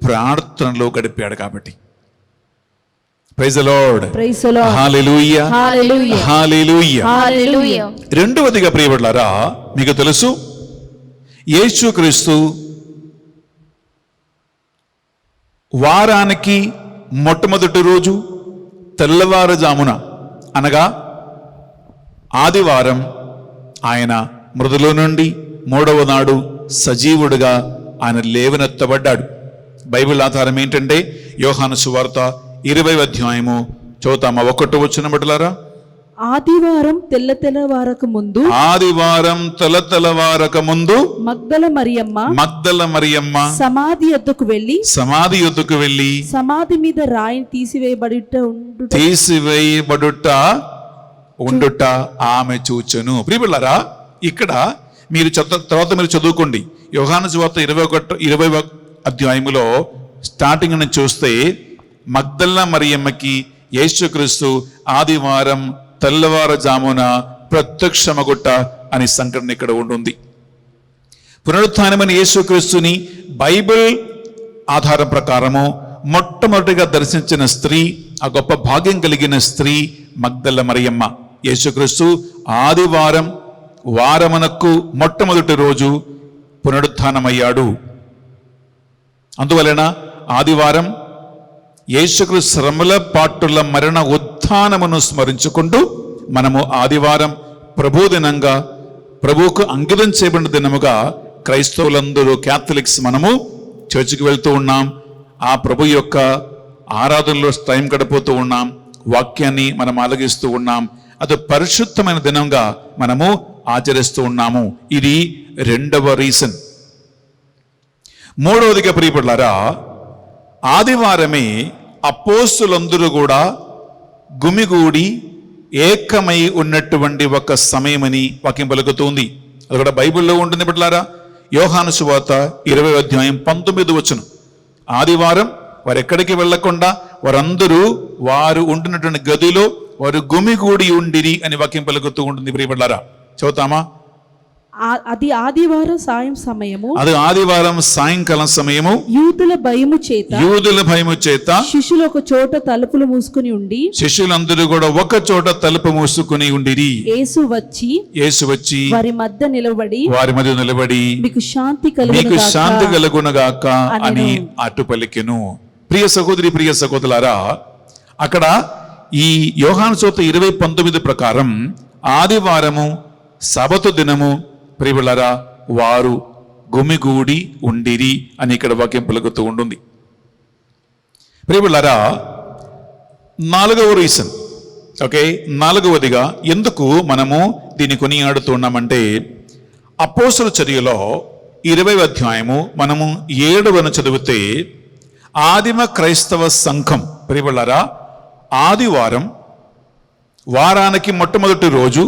ప్రార్థనలో గడిపాడు కాబట్టి. Praise the lord. Hallelujah. Hallelujah. రెండవదిగా ప్రియబిడ్డలారా, మీకు తెలుసు వారానికి మొట్టమొదటి రోజు తెల్లవారుజామున అనగా ఆదివారం ఆయన మృదులో నుండి మూడవ నాడు సజీవుడిగా ఆయన లేవనెత్తబడ్డాడు. బైబిల్ ఆధారం ఏంటంటే యోహాను సువార్త 20వ అధ్యాయము చదువుతామా? 1వ వచనం బిడ్డలారా. ఆదివారం తెల్లవారక ముందు మగ్దల మరియమ్మ సమాధి యొద్దకు వెళ్ళి సమాధి మీద రాయిని తీసివేయబడుట ఉండుట ఆమె చూచెను. ప్రియబిడ్డలారా, ఇక్కడ మీరు తర్వాత మీరు చదువుకోండి. యోహాను సువార్త 20వ అధ్యాయములో స్టార్టింగ్ నుంచి చూస్తే మగ్దల మరియమ్మకి యేసుక్రీస్తు ఆదివారం తెల్లవారుజామున ప్రత్యక్షమగుట్ట అనే సంఘటన ఇక్కడ ఉంటుంది. పునరుత్థానమైన యేసుక్రీస్తుని బైబిల్ ఆధారం ప్రకారము మొట్టమొదటిగా దర్శించిన స్త్రీ, ఆ గొప్ప భాగ్యం కలిగిన స్త్రీ మగ్దల మరియమ్మ. యేసుక్రీస్తు ఆదివారం వారమునకు మొట్టమొదటి రోజు పునరుత్థానమయ్యాడు. అందువలన ఆదివారం యేసుక్రీస్తు శ్రమల పాటుల మరణ ఉత్థానమును స్మరించుకుంటూ మనము ఆదివారం ప్రభుదినంగా, ప్రభువుకు అంకితం చేయబడిన దినముగా క్రైస్తవులందరూ క్యాథలిక్స్ మనము చర్చికి వెళ్తూ ఉన్నాం. ఆ ప్రభు యొక్క ఆరాధనలో టైం గడిపోతూ ఉన్నాం. వాక్యాన్ని మనం ఆలగిస్తూ ఉన్నాం. అది పరిశుద్ధమైన దినంగా మనము ఆచరిస్తూ ఉన్నాము. ఇది రెండవ రీజన్. మూడవదిగా ప్రియపడ్లారా, ఆదివారమే అపోస్తులందరూ కూడా గుమిగూడి ఏకమై ఉన్నటువంటి ఒక సమయమని వాక్యం పలుకుతుంది. అది కూడా బైబిల్లో ఉంటుంది బిడ్డలారా. యోహాను సువార్త 20వ అధ్యాయం 19వ వచనం. ఆదివారం వారు ఎక్కడికి వెళ్లకుండా వారందరూ వారు ఉంటున్నటువంటి గదిలో వారు గుమిగూడి ఉండిరి అని వాక్యం పలుకుతూ ఉంటుంది. ప్రియబిడ్డలారా, చదువుతామా? అది ఆదివారం సాయంకాలం సమయము యూదుల భయము చేత శిష్యులు ఒక చోట తలుపులు మూసుకుని ఉండి, శిష్యులందరూ కూడా ఒక చోట తలుపు మూసుకుని ఉండిరి. యేసు వచ్చి వారి మధ్య నిలబడి మీకు శాంతి కలుగునగాక అని అటు పలికెను. ప్రియ సహోదరి, ప్రియ సహోదరులారా, అక్కడ ఈ యోహాను సువార్త 20:19 ప్రకారం ఆదివారము సబతు దినము ప్రియబిడ్డలారా వారు గుమిగూడి ఉండిరి అని ఇక్కడ వాక్యం పలుకుతూ ఉంటుంది. ప్రియబిడ్డలారా, 4వ రీజన్, నాలుగవదిగా ఎందుకు మనము దీన్ని కొనియాడుతున్నామంటే అపోస్తల చర్యలో 20వ అధ్యాయము మనము 7వ చదివితే ఆదిమ క్రైస్తవ సంఘం ప్రియబిడ్డలారా ఆదివారం వారానికి మొట్టమొదటి రోజు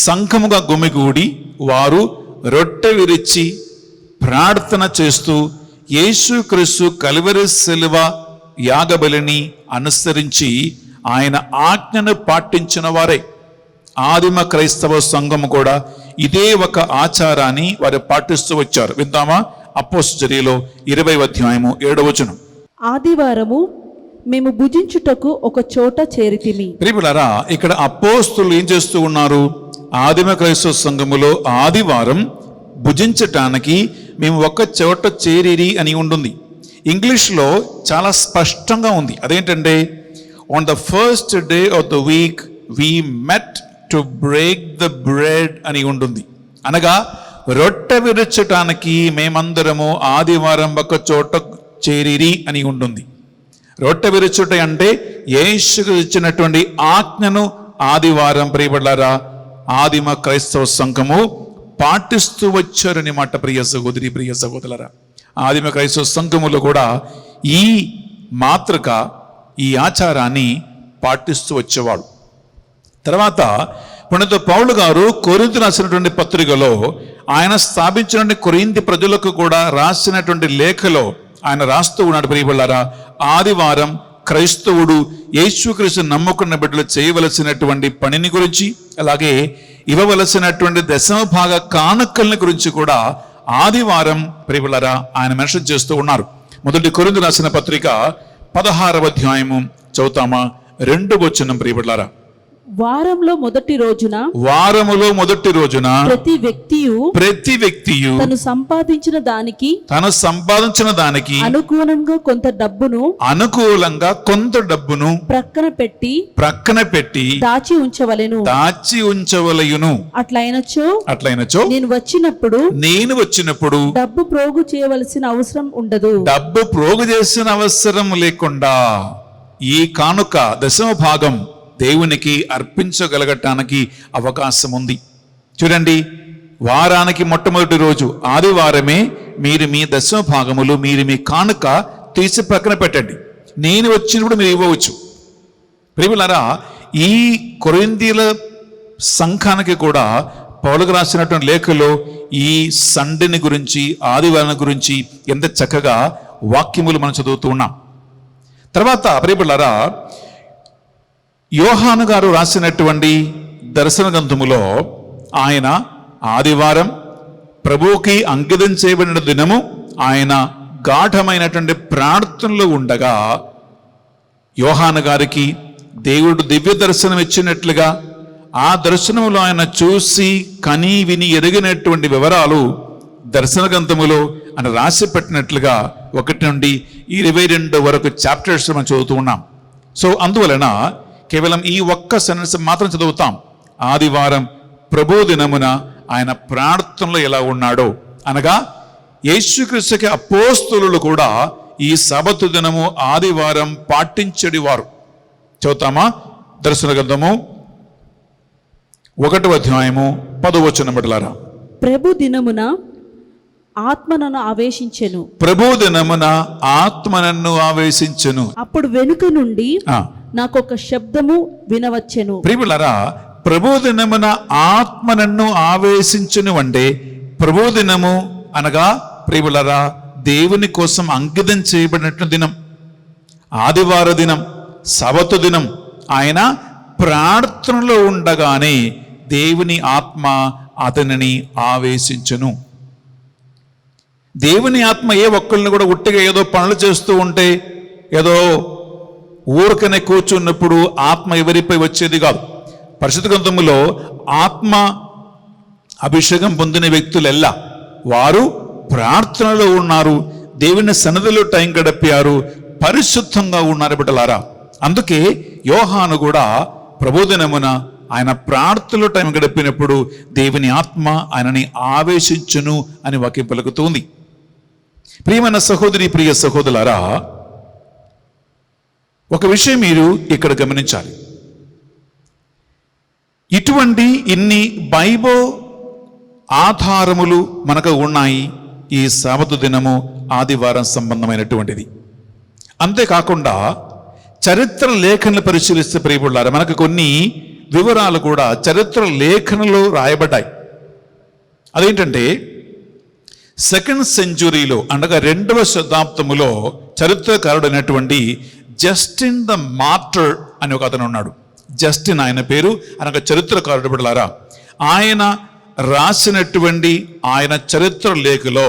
సంఘముగా గుమిగూడి వారు రొట్టె విరిచి ప్రార్థన చేస్తూ యేసుక్రీస్తు కల్వరి శిలువ యాగబలిని అనుసరించి ఆయన ఆజ్ఞను పాటించిన వారే. ఆదిమ క్రైస్తవ సంఘం కూడా ఇదే ఒక ఆచారాన్ని వారు పాటిస్తూ వచ్చారు. విందామా? అపోస్తల చర్యలో 20వ అధ్యాయము 7వ వచనం. ఆదివారము మేము భుజించుటకు ఒక చోట చేరితిమి. ప్రియబిడ్డలారా, ఇక్కడ అపోస్తులు ఏం చేస్తూ ఉన్నారు? ఆదిమ క్రైస్తవ సంఘములో ఆదివారం భుజించటానికి మేము ఒక చోట చేరిరి అని ఉంటుంది. ఇంగ్లీష్లో చాలా స్పష్టంగా ఉంది. అదేంటంటే on the first day of the week we met to break the bread అని ఉంటుంది. అనగా రొట్టె విరచటానికి మేమందరము ఆదివారం ఒక చోట చేరిరి అని ఉంటుంది. రొట్టె విరుచుట అంటే యేసుకు ఇచ్చినటువంటి ఆజ్ఞను ఆదివారం ప్రియబడ్డారా ఆదిమ క్రైస్తవ సంఘము పాటిస్తూ వచ్చారని మాట. ప్రియ సహోదరి, ప్రియ సహోదరులారా, ఆదిమ క్రైస్తవ సంఘములో కూడా ఈ మాతృక, ఈ ఆచారాన్ని పాటిస్తూ వచ్చేవాడు. తర్వాత పునీత పౌలు గారు కొరింథీ రాసినటువంటి పత్రికలో ఆయన స్థాపించిన కొరింథీ ప్రజలకు కూడా రాసినటువంటి లేఖలో ఆయన రాస్తూ ఉన్నాడు. ప్రియబిడ్డలారా, ఆదివారం క్రైస్తవుడు యేసుక్రీస్తు నమ్ముకున్న బిడ్డలు చేయవలసినటువంటి పనిని గురించి, అలాగే ఇవ్వవలసినటువంటి 10వ భాగ కానుకల్ని గురించి కూడా ఆదివారం ప్రియబిడ్డలారా ఆయన మెన్షన్ చేస్తూ ఉన్నారు. మొదటి కొరింథీ రాసిన పత్రిక 16వ అధ్యాయము చదువుతామా? 2వ వచనం. ప్రియబిడ్డలారా, వారంలో మొదటి రోజున వారములో మొదటి రోజున ప్రతి వ్యక్తియు తను సంపాదించిన దానికి అనుకూలంగా కొంత డబ్బును ప్రక్కన పెట్టి దాచి ఉంచవలయును. అట్లయినచో నేను వచ్చినప్పుడు డబ్బు ప్రోగు చేయవలసిన అవసరం ఉండదు. డబ్బు ప్రోగు చేసిన అవసరం లేకుండా ఈ కానుక దశమ భాగం దేవునికి అర్పించగలగటానికి అవకాశం ఉంది. చూడండి, వారానికి మొట్టమొదటి రోజు ఆదివారమే మీరు మీ దశమ భాగములు, మీరు మీ కానుక తీసి పక్కన పెట్టండి. నేను వచ్చినప్పుడు మీరు ఇవ్వవచ్చు. ప్రియములారా, ఈ కొరింథీయుల సంఘానికి కూడా పౌలుకు రాసినటువంటి లేఖలో ఈ సండేని గురించి, ఆదివారం గురించి ఎంత చక్కగా వాక్యములు మనం చదువుతూ ఉన్నాం. తర్వాత ప్రియములారా, యోహాను గారు రాసినటువంటి దర్శన గ్రంథములో ఆయన ఆదివారం ప్రభువుకి అంకితం చేయబడిన దినము ఆయన గాఢమైనటువంటి ప్రార్థనలో ఉండగా యోహాను గారికి దేవుడు దివ్య దర్శనం ఇచ్చినట్లుగా ఆ దర్శనంలో ఆయన చూసి కని విని ఎరిగినటువంటి వివరాలు దర్శన గ్రంథములో ఆయన రాసి పెట్టినట్లుగా 1 నుండి 22 వరకు చాప్టర్స్ మనం చదువుతూ ఉన్నాం. సో అందువలన కేవలం ఈ ఒక్క సెన్స్ మాత్రం చదువుతాం. ఆదివారం ప్రభు దినమున ఆయన ప్రార్థనలో ఎలా ఉన్నాడో, అనగా యేసుక్రీస్తుకి అపోస్తలులు కూడా ఈ సబతు దినము ఆదివారం పాటించడి వారు. చదువుతామా? దర్శన గ్రంథము 1వ అధ్యాయము 10వ వచనం బిడ్డలారా. ప్రభు దినమున ఆత్మ నన్ను ఆవేశించెను. ప్రభు దినమున ఆత్మ నన్ను ఆవేశించెను. అప్పుడు వెనుక నుండి నాకొక శబ్దము వినవచ్చెను. ప్రియులారా, ప్రభు దినమున ఆత్మ నన్ను ఆవేశించును అంటే ప్రభు దినము అనగా ప్రియులారా దేవుని కోసం అంకితం చేయబడినట్లు దినం, ఆదివార దినం, సబతు దినం. ఆయన ప్రార్థనలో ఉండగానే దేవుని ఆత్మ అతనిని ఆవేశించును. దేవుని ఆత్మ ఏ ఒక్కరిని కూడా ఉట్టిగా ఏదో పనులు చేస్తూ ఉంటే, ఏదో ఊరికనే కూర్చున్నప్పుడు ఆత్మ ఎవరిపై వచ్చేది కాదు. పరిశుద్ధ గ్రంథములో ఆత్మ అభిషేకం పొందిన వ్యక్తులెల్లా వారు ప్రార్థనలో ఉన్నారు, దేవుని సన్నిధిలో టైం గడిపారు, పరిశుద్ధంగా ఉన్నారు బిడ్డలారా. అందుకే యోహాను కూడా ప్రభుదినమున ఆయన ప్రార్థనలో టైం గడిపినప్పుడు దేవుని ఆత్మ ఆయనని ఆవేశించును అని వాక్యం పలుకుతుంది. ప్రియమైన సహోదరి, ప్రియ సహోదరులారా, ఒక విషయం మీరు ఇక్కడ గమనించాలి. ఇటువంటి ఇన్ని బైబిల్ ఆధారములు మనకు ఉన్నాయి ఈ సబతు దినము ఆదివారం సంబంధమైనటువంటిది. అంతేకాకుండా చరిత్ర లేఖనలు పరిశీలిస్తే ప్రియబుళ్ళారా, మనకు కొన్ని వివరాలు కూడా చరిత్ర లేఖనలో రాయబడ్డాయి. అదేంటంటే 2వ సెంచురీలో అనగా 2వ శతాబ్దములో చరిత్రకారుడైనటువంటి జస్టిన్ ద మార్టర్ అని ఒక అతను ఉన్నాడు. జస్టిన్ ఆయన పేరు, అనగా చరిత్రకారుడు బిడ్డలారా. ఆయన రాసినటువంటి ఆయన చరిత్ర లేఖలో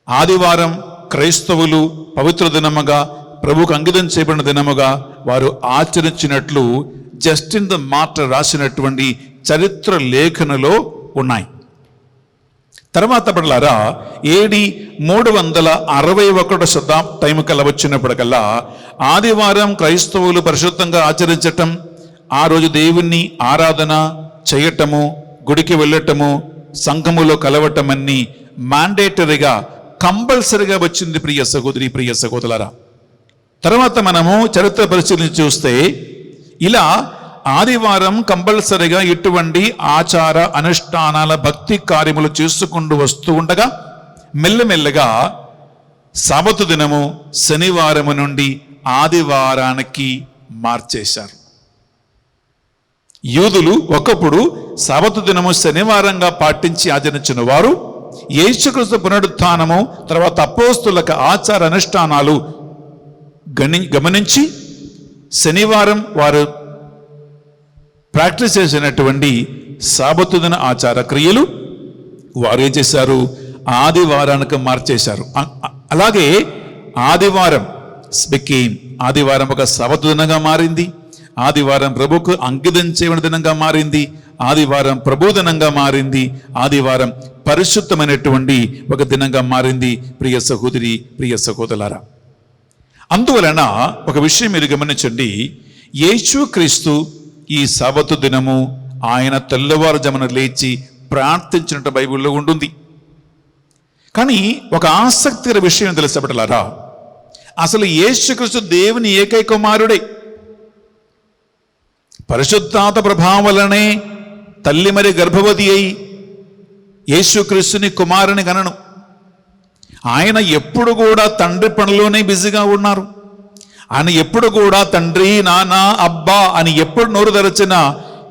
ఆదివారం క్రైస్తవులు పవిత్ర దినముగా, ప్రభుకు అంకితం చేయబడిన దినముగా వారు ఆచరించినట్లు జస్టిన్ ద మార్టర్ రాసినటువంటి చరిత్ర లేఖనలో ఉన్నాయి. తర్వాత బిడ్డలారా AD 361 శతాబ్దం టైం కల్లా వచ్చినప్పటికల్లా ఆదివారం క్రైస్తవులు పరిశుద్ధంగా ఆచరించటం, ఆ రోజు దేవుణ్ణి ఆరాధన చేయటము, గుడికి వెళ్ళటము, సంఘములో కలవటం అన్ని మ్యాండేటరీగా, కంపల్సరీగా వచ్చింది ప్రియ సహోదరి, ప్రియ సహోదరులారా. తర్వాత మనము చరిత్ర పరిశీలించి చూస్తే ఇలా ఆదివారం కంపల్సరిగా ఇటువంటి ఆచార అనుష్ఠానాల భక్తి కార్యములు చేసుకుంటూ వస్తూ ఉండగా మెల్లమెల్లగా సబతు దినము శనివారము నుండి ఆదివారానికి మార్చేశారు. యూదులు ఒకప్పుడు సబతు దినము శనివారంగా పాటించి ఆచరించిన వారు యేసుక్రీస్తు పునరుత్థానము తర్వాత అపోస్తులక ఆచార అనుష్ఠానాలు గమనించి శనివారం వారు ప్రాక్టీస్ చేసినటువంటి సబతు దిన ఆచార క్రియలు వారు ఏం చేశారు, ఆదివారానికి మార్చేశారు. అలాగే ఆదివారం ఆదివారం ఒక సబతు దినంగా మారింది. ఆదివారం ప్రభుకు అంకితం చేయబడిన దినంగా మారింది. ఆదివారం ప్రభు దినంగా మారింది. ఆదివారం పరిశుద్ధమైనటువంటి ఒక దినంగా మారింది. ప్రియ సహోదరి, ప్రియ సహోదరులారా, అందువలన ఒక విషయం మీరు గమనించండి. యేసుక్రీస్తు ఈ సబతు దినము ఆయన తెల్లవారుజామున లేచి ప్రార్థించినట్టు బైబిల్లో ఉంటుంది. కానీ ఒక ఆసక్తికర విషయం తెలిసబడలారా, అసలు యేసుక్రీస్తు దేవుని ఏకైక కుమారుడే. పరిశుద్ధాత్మ ప్రభావం వలనే తల్లి మరి గర్భవతి అయి యేసుక్రీస్తుని కుమారుని గనను. ఆయన ఎప్పుడు కూడా తండ్రి పనిలోనే బిజీగా ఉన్నారు. ఆయన ఎప్పుడు కూడా తండ్రి, నాన్న, అబ్బా అని ఎప్పుడు నోరు తెరచినా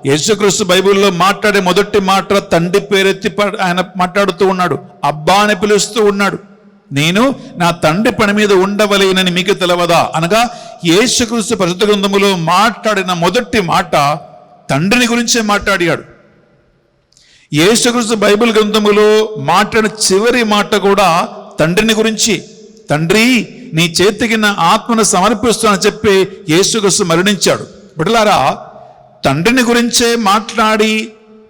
యేసుక్రీస్తు బైబిల్లో మాట్లాడే మొదటి మాట తండ్రి పేరెత్తి ఆయన మాట్లాడుతూ ఉన్నాడు. అబ్బా అని పిలుస్తూ ఉన్నాడు. నేను నా తండ్రి పని మీద ఉండవలేనని మీకు తెలవదా అనగా యేసుక్రీస్తు పరిశుద్ధ గ్రంథములో మాట్లాడిన మొదటి మాట తండ్రిని గురించే మాట్లాడాడు. యేసుక్రీస్తు బైబిల్ గ్రంథములో మాట్లాడిన చివరి మాట కూడా తండ్రిని గురించి. తండ్రి, నీ చేతికి నా ఆత్మను సమర్పిస్తానని చెప్పి యేసుక్రీస్తు మరణించాడు. బిడ్డలారా, తండ్రిని గురించే మాట్లాడి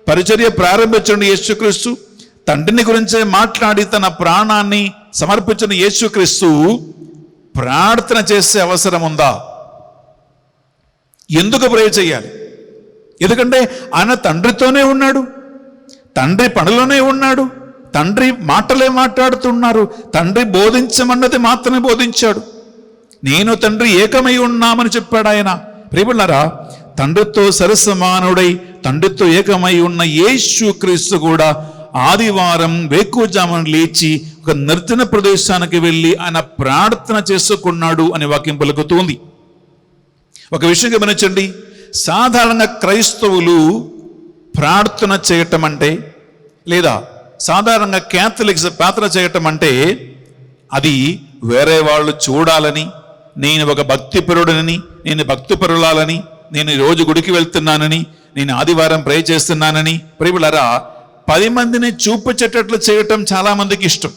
పరిచర్య ప్రారంభించిన యేసుక్రీస్తు, తండ్రిని గురించే మాట్లాడి తన ప్రాణాన్ని సమర్పించిన యేసుక్రీస్తు ప్రార్థన చేసే అవసరం ఉందా? ఎందుకు ప్రే చేయాలి? ఎందుకంటే ఆయన తండ్రితోనే ఉన్నాడు, తండ్రి పనిలోనే ఉన్నాడు, తండ్రి మాటలే మాట్లాడుతున్నారు, తండ్రి బోధించమన్నది మాత్రమే బోధించాడు. నేను తండ్రి ఏకమై ఉన్నామని చెప్పాడు ఆయన. ప్రియబిడ్డలారా, తండ్రితో సరసమానుడై తండ్రితో ఏకమై ఉన్న యేసుక్రీస్తు కూడా ఆదివారం వేకువజామున లేచి ఒక నిర్జన ప్రదేశానికి వెళ్ళి ఆయన ప్రార్థన చేసుకున్నాడు అనే వాక్యం పలుకుతుంది. ఒక విషయం గమనించండి. సాధారణంగా క్రైస్తవులు ప్రార్థన చేయటం అంటే, లేదా సాధారణంగా క్యాథలిక్స్ ప్రార్థన చేయటం అంటే అది వేరే వాళ్ళు చూడాలని, నేను ఒక భక్తిపరుడని, నేను భక్తిపరులాలని, నేను రోజు గుడికి వెళ్తున్నానని, నేను ఆదివారం ప్రే చేస్తున్నానని, ప్రియులారా 10 మందిని చూపించేటట్లు చేయటం చాలా మందికి ఇష్టం.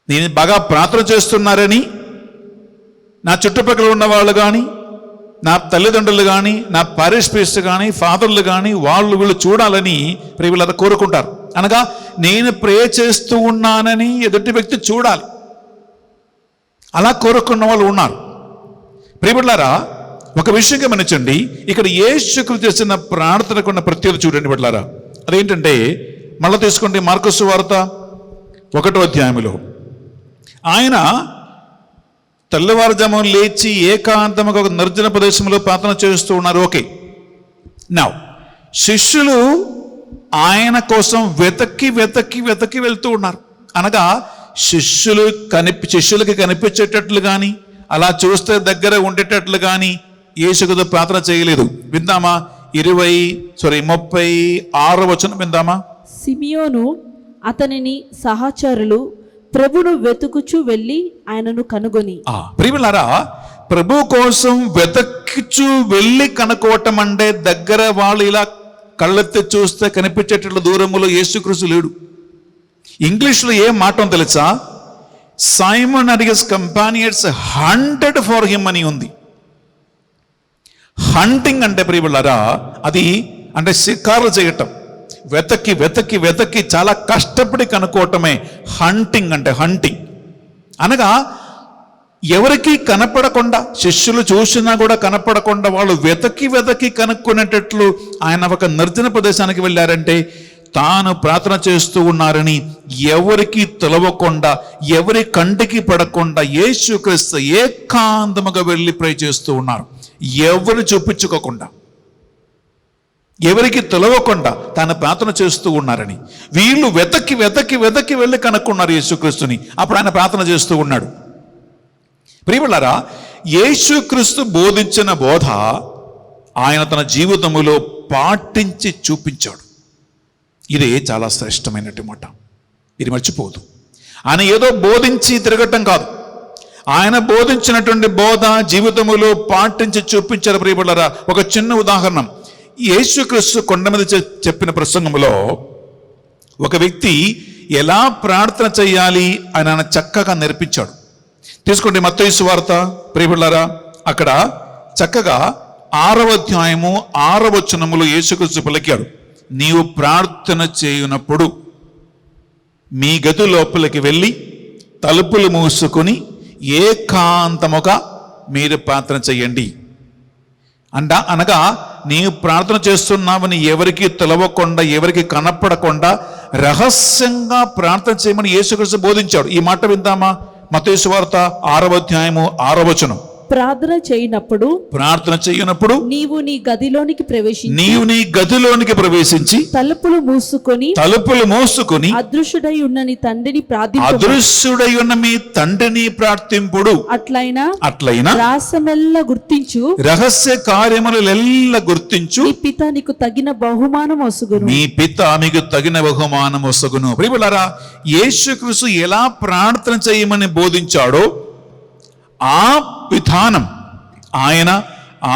నేను బాగా ప్రార్థన చేస్తున్నారని నా చుట్టుపక్కల ఉన్న వాళ్ళు కానీ, నా తల్లిదండ్రులు కానీ, నా పారిష్ ప్రీస్ట్ కానీ, ఫాదర్లు కానీ వాళ్ళు వీళ్ళు చూడాలని ప్రియులారా కోరుకుంటారు. అనగా నేను ప్రే చేస్తూ ఉన్నానని ఎదుటి వ్యక్తి చూడాలి, అలా కోరుకున్న వాళ్ళు ఉన్నారు. ప్రియులారా, ఒక విషయం గమనించండి. ఇక్కడ యేసుక్రీస్తు చేసిన ప్రార్థనకు ఉన్న ప్రత్యేకత చూడండి బిడ్డలారా. అదేంటంటే, మళ్ళీ తీసుకోండి మార్కు సువార్త 1వ అధ్యాయంలో ఆయన తెల్లవారుజామున లేచి ఏకాంతముగా ఒక నిర్జన ప్రదేశంలో ప్రార్థన చేస్తూ ఉన్నారు. ఓకే, నౌ శిష్యులు ఆయన కోసం వెతకి వెతకి వెతకి వెళ్తూ ఉన్నారు. అనగా శిష్యులకి కనిపించేటట్లు కానీ, అలా చూస్తే దగ్గర ఉండేటట్లు కానీ యేసుక్రీస్తు ప్రార్థన చేయలేదు. విందామా? 36వ వచనం విందామా? సిమియోను అతనిని సహచరులు ప్రభును వెతుకుచు వెళ్ళి ఆయనను కనుగొని. ప్రియులారా, ప్రభు కోసం వెతకుచు వెళ్ళి కనుక్కోవటం అంటే దగ్గర వాళ్ళు ఇలా కళ్ళెత్తి చూస్తే కనిపించేటట్లు దూరములో యేసుక్రీస్తు లేడు. ఇంగ్లీష్లో ఏం మాట తెలుసా? Simon and his companions haunted for him అని ఉంది. హంటింగ్ అంటే ప్రియులారా అది అంటే షికారు చేయటం, వెతకి వెతకి వెతకి చాలా కష్టపడి కనుక్కోవటమే హంటింగ్ అంటే. హంటింగ్ అనగా ఎవరికి కనపడకుండా, శిష్యులు చూసినా కూడా కనపడకుండా వాళ్ళు వెతకి వెతకి కనుక్కునేటట్లు ఆయన ఒక నిర్జన ప్రదేశానికి వెళ్ళారంటే తాను ప్రార్థన చేస్తూ ఉన్నారని ఎవరికి తెలవకుండా, ఎవరి కంటికి పడకుండా యేసుక్రీస్తు ఏకాంతముగా వెళ్ళి ప్రే చేస్తూ ఉన్నారు. ఎవరు చూపించుకోకుండా, ఎవరికి తెలవకుండా తాను ప్రార్థన చేస్తూ ఉన్నారని వీళ్ళు వెతకి వెతకి వెతకి వెళ్ళి కనుక్కున్నారు యేసుక్రీస్తుని. అప్పుడు ఆయన ప్రార్థన చేస్తూ ఉన్నాడు. ప్రియులారా, యేసుక్రీస్తు బోధించిన బోధ ఆయన తన జీవితములో పాటించి చూపించాడు. ఇదే చాలా శ్రేష్టమైనటువంటి మాట, ఇది మర్చిపోదు. ఆయన ఏదో బోధించి తిరగటం కాదు, ఆయన బోధించినటువంటి బోధ జీవితములో పాటించి చూపించారు. ప్రియబిడ్డలారా, ఒక చిన్న ఉదాహరణ. యేసుక్రీస్తు కొండ మీద చెప్పిన ప్రసంగంలో ఒక వ్యక్తి ఎలా ప్రార్థన చేయాలి అని ఆయన చక్కగా నేర్పించాడు. తీసుకోండి మత్తయి సువార్త ప్రియబిడ్డలారా అక్కడ చక్కగా 6వ అధ్యాయము 6వ వచనములో యేసుక్రీస్తు పలికాడు, నీవు ప్రార్థన చేయునప్పుడు మీ గది లోపలికి వెళ్ళి తలుపులు మూసుకొని ఏకాంతముగా మీరు ప్రార్థన చేయండి అనగా నీవు ప్రార్థన చేస్తున్నావని ఎవరికి తెలవకుండా, ఎవరికి కనపడకుండా రహస్యంగా ప్రార్థన చేయమని యేసుక్రీస్తు బోధించాడు. ఈ మాట విందామా? మత్తయి సువార్త 6వ అధ్యాయము 6వ వచనం. ప్రార్థన చేయనప్పుడు నీవు నీ గదిలోనికి ప్రవేశించి తలుపులు మూసుకొని అదృశ్యుడై ఉన్న మీ తండ్రిని ప్రార్థింపుడు. అట్లయినా రహస్య కార్యములెల్ల గుర్తించు, మీ పిత మీకు తగిన బహుమానం వసగును. ప్రియములారా, యేసుక్రీస్తు ఎలా ప్రార్థన చేయమని బోధించాడో ఆ విధానం ఆయన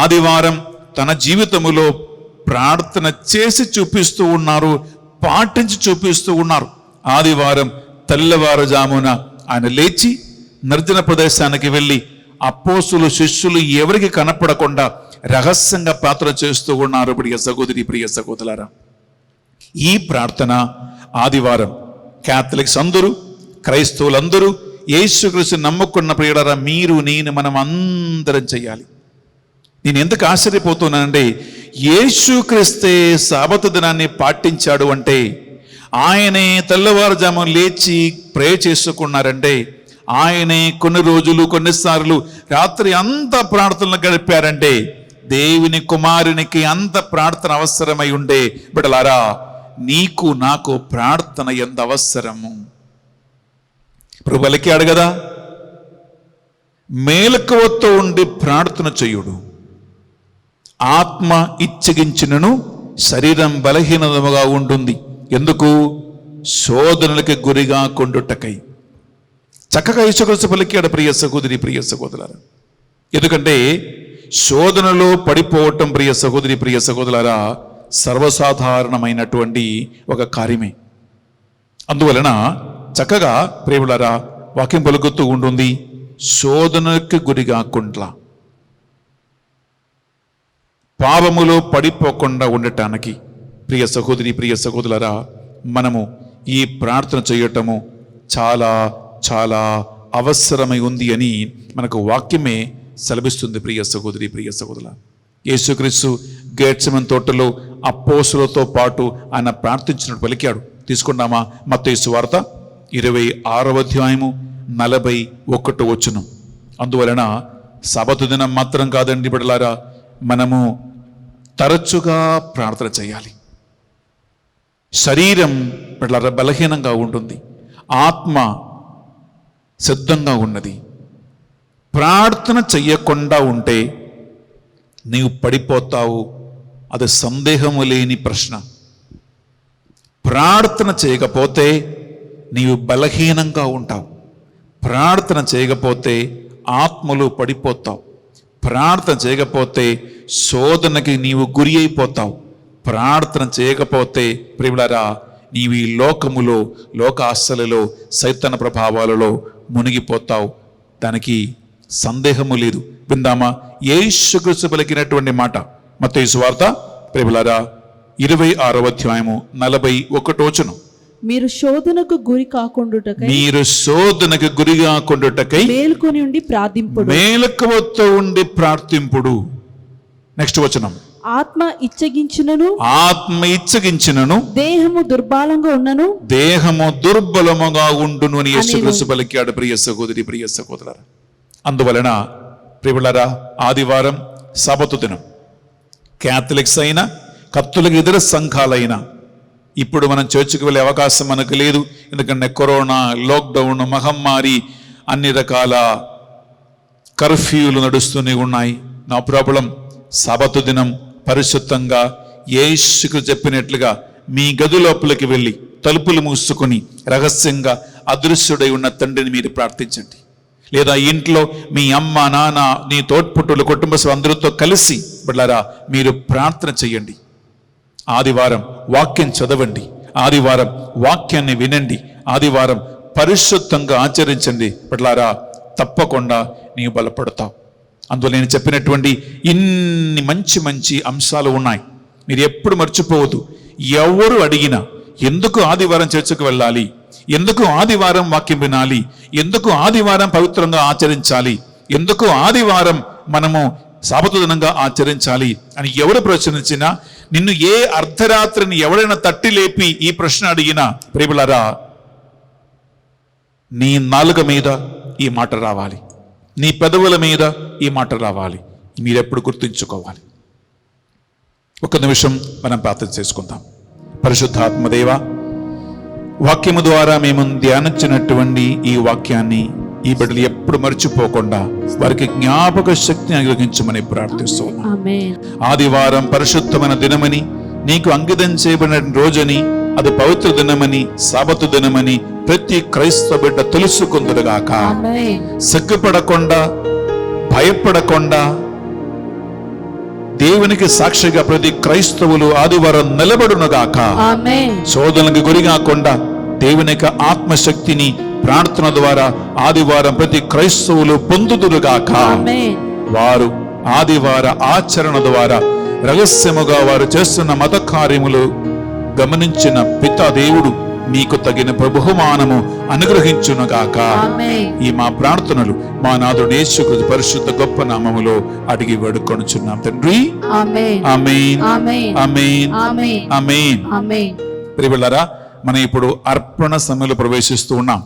ఆదివారం తన జీవితములో ప్రార్థన చేసి చూపిస్తూ ఉన్నారు, పాటించి చూపిస్తూ ఉన్నారు. ఆదివారం తెల్లవారుజామున ఆయన లేచి నిర్జన ప్రదేశానికి వెళ్ళి అపోస్తులు శిష్యులు ఎవరికి కనపడకుండా రహస్యంగా ప్రార్థన చేస్తూ ఉన్నారు. ప్రియ సహోదరులారా, ఈ ప్రార్థన ఆదివారం క్యాథలిక్స్ అందరూ, క్రైస్తవులందరూ, యేసుక్రీస్తు నమ్ముకున్న ప్రియులారా, మీరు నేను మనం అందరం చేయాలి. నేను ఎందుకు ఆశ్చర్యపోతున్నానంటే, యేసుక్రీస్తే సాబతు దినాన్ని పాటించాడు అంటే, ఆయనే తెల్లవారుజామున లేచి ప్రే చేసుకున్నారంటే, ఆయనే కొన్ని రోజులు కొన్నిసార్లు రాత్రి అంత ప్రార్థనలు గడిపారంటే, దేవుని కుమారునికి అంత ప్రార్థన అవసరమై ఉండే. బిడ్డలారా, నీకు నాకు ప్రార్థన ఎంత అవసరము. ప్రభు పలికాడు కదా, మేలకువతో ఉండి ప్రార్థన చేయుడు, ఆత్మ ఇచ్చగించినను శరీరం బలహీనముగా ఉంటుంది. ఎందుకు? శోధనలకి గురిగా కొండుటకై. చక్కగా యేసుక్రీస్తు పలికాడు. ప్రియ సహోదరులారా, ఎందుకంటే శోధనలో పడిపోవటం ప్రియ సహోదరులారా సర్వసాధారణమైనటువంటి ఒక కార్యమే. అందువలన చక్కగా ప్రేములారా వాక్యం పలుకుతూ ఉంటుంది, శోధనకు గురిగా కొండ్ల పాపములో పడిపోకుండా ఉండటానికి ప్రియ సహోదరులారా మనము ఈ ప్రార్థన చేయటము చాలా చాలా అవసరమై ఉంది అని మనకు వాక్యమే సెలవిస్తుంది. ప్రియ సహోదరుల, యేసుక్రీస్తు గెత్సెమనే తోటలో అపోస్తలులతో పాటు ఆయన ప్రార్థించినట్టు పలికాడు. తీసుకున్నామా? మత్తయి సువార్త 26వ అధ్యాయము 41వ వచనం. అందువలన సబతు దినం మాత్రం కాదండి బిడ్డలారా, మనము తరచుగా ప్రార్థన చేయాలి. శరీరం బిడ్డలారా బలహీనంగా ఉంటుంది, ఆత్మ సిద్ధంగా ఉన్నది. ప్రార్థన చెయ్యకుండా ఉంటే నీవు పడిపోతావు, అది సందేహము లేని ప్రశ్న. ప్రార్థన చేయకపోతే నీవు బలహీనంగా ఉంటావు, ప్రార్థన చేయకపోతే ఆత్మలో పడిపోతావు, ప్రార్థన చేయకపోతే శోధనకి నీవు గురి అయిపోతావు, ప్రార్థన చేయకపోతే ప్రియులారా నీవు ఈ లోకములో, లోక ఆశలలో, సైతాన ప్రభావాలలో మునిగిపోతావు. దానికి సందేహము లేదు. విందామా? యేసుక్రీస్తు పలికినటువంటి మాట మత్తయి సువార్త ప్రియులారా 26వ అధ్యాయము 41వ వచనం. మీరు శోధనకు గురి కాకుండుటకై మేలుకొని ఉండి ప్రార్థింపుడు. మేలుకొవతో ఉండి ప్రార్థింపుడు. నెక్స్ట్ వచనం. ఆత్మ ఇచ్చగించినను దేహము దుర్బలముగా ఉండును అని యేసుక్రీస్తు పలికాడు. ప్రియ సహోదరులారా, అందువలన ప్రియులారా ఆదివారం సబతు దినం క్యాథలిక్స్ అయినా కత్తులకు ఇతర సంఘాలైనా ఇప్పుడు మనం చర్చికి వెళ్ళే అవకాశం మనకు లేదు. ఎందుకంటే కరోనా, లాక్డౌన్, మహమ్మారి, అన్ని రకాల కర్ఫ్యూలు నడుస్తూనే ఉన్నాయి. నా ప్రాబ్లం సబతు దినం పరిశుద్ధంగా యేసుకు చెప్పినట్లుగా మీ గది లోపలికి వెళ్ళి తలుపులు మూసుకొని రహస్యంగా అదృశ్యుడై ఉన్న తండ్రిని మీరు ప్రార్థించండి. లేదా ఇంట్లో మీ అమ్మ, నాన్న, నీ తోడ్పుట్టులు, కుటుంబ అందరితో కలిసి బిడ్డలారా మీరు ప్రార్థన చేయండి. ఆదివారం వాక్యం చదవండి, ఆదివారం వాక్యాన్ని వినండి, ఆదివారం పరిశుద్ధంగా ఆచరించండి. బిడ్డలారా తప్పకుండా నీవు బలపడతావు. అందువల్ల నేను చెప్పినటువంటి ఇన్ని మంచి మంచి అంశాలు ఉన్నాయి. మీరు ఎప్పుడు మర్చిపోవద్దు. ఎవరు అడిగినా ఎందుకు ఆదివారం చర్చకు వెళ్ళాలి, ఎందుకు ఆదివారం వాక్యం వినాలి, ఎందుకు ఆదివారం పవిత్రంగా ఆచరించాలి, ఎందుకు ఆదివారం మనము సాబతు దినంగా ఆచరించాలి అని ఎవరు ప్రశ్నించినా, నిన్ను ఏ అర్ధరాత్రిని ఎవరైనా తట్టి లేపి ఈ ప్రశ్న అడిగినా, ప్రేమిలారా, నీ నాలుక మీద ఈ మాట రావాలి, నీ పెదవుల మీద ఈ మాట రావాలి. మీరెప్పుడు గుర్తుంచుకోవాలి. ఒక నిమిషం మనం ప్రార్థన చేసుకుందాం. పరిశుద్ధాత్మదేవ, వాక్యము ద్వారా మేము ధ్యానించినటువంటి ఈ వాక్యాన్ని ఈ బిడ్డలు ఎప్పుడు మర్చిపోకుండా వారికి జ్ఞాపక శక్తిని అనుగ్రహించమని ప్రార్థిస్తున్నాం. ఆమేన్. ఆదివారం పరిశుద్ధమైన దినమని, నీకు అంకితం చేయబడిన రోజని, అది పవిత్ర దినమని, సాబతు దినమని ప్రతి క్రైస్తవ బిడ్డ తెలుసుకుందురుగాక. ఆమేన్. సిగ్గుపడకుండా, భయపడకుండా దేవునికి సాక్షిగా ప్రతి క్రైస్తవులు ఆదివారం నిలబడునుగాక. ఆమేన్. శోధనలకు గురి కాకుండా దేవుని యొక్క ఆత్మశక్తిని ప్రార్థన ద్వారా ఆదివారం ప్రతి క్రైస్తవులు పొందుదురుగాక. ఆమేన్. వారు ఆదివార ఆచరణ ద్వారా రహస్యముగా వారు చేస్తున్న మత కార్యములు గమనించిన పితా దేవుడు మీకు తగిన బహుమానము అనుగ్రహించునుగాక. ఆమేన్. ఈ మా ప్రార్థనలు మా నాథుడు యేసుక్రీస్తు పరిశుద్ధ గొప్ప నామములో అడిగి వేడుకొనుచున్నాం తండ్రి. ఆమేన్. ఆమేన్. ఆమేన్. ఆమేన్. ఆమేన్. ఆమేన్. ఆమేన్. ప్రియబిడ్డలారా, మనం ఇప్పుడు అర్పణ సమయంలో ప్రవేశిస్తూ ఉన్నాం.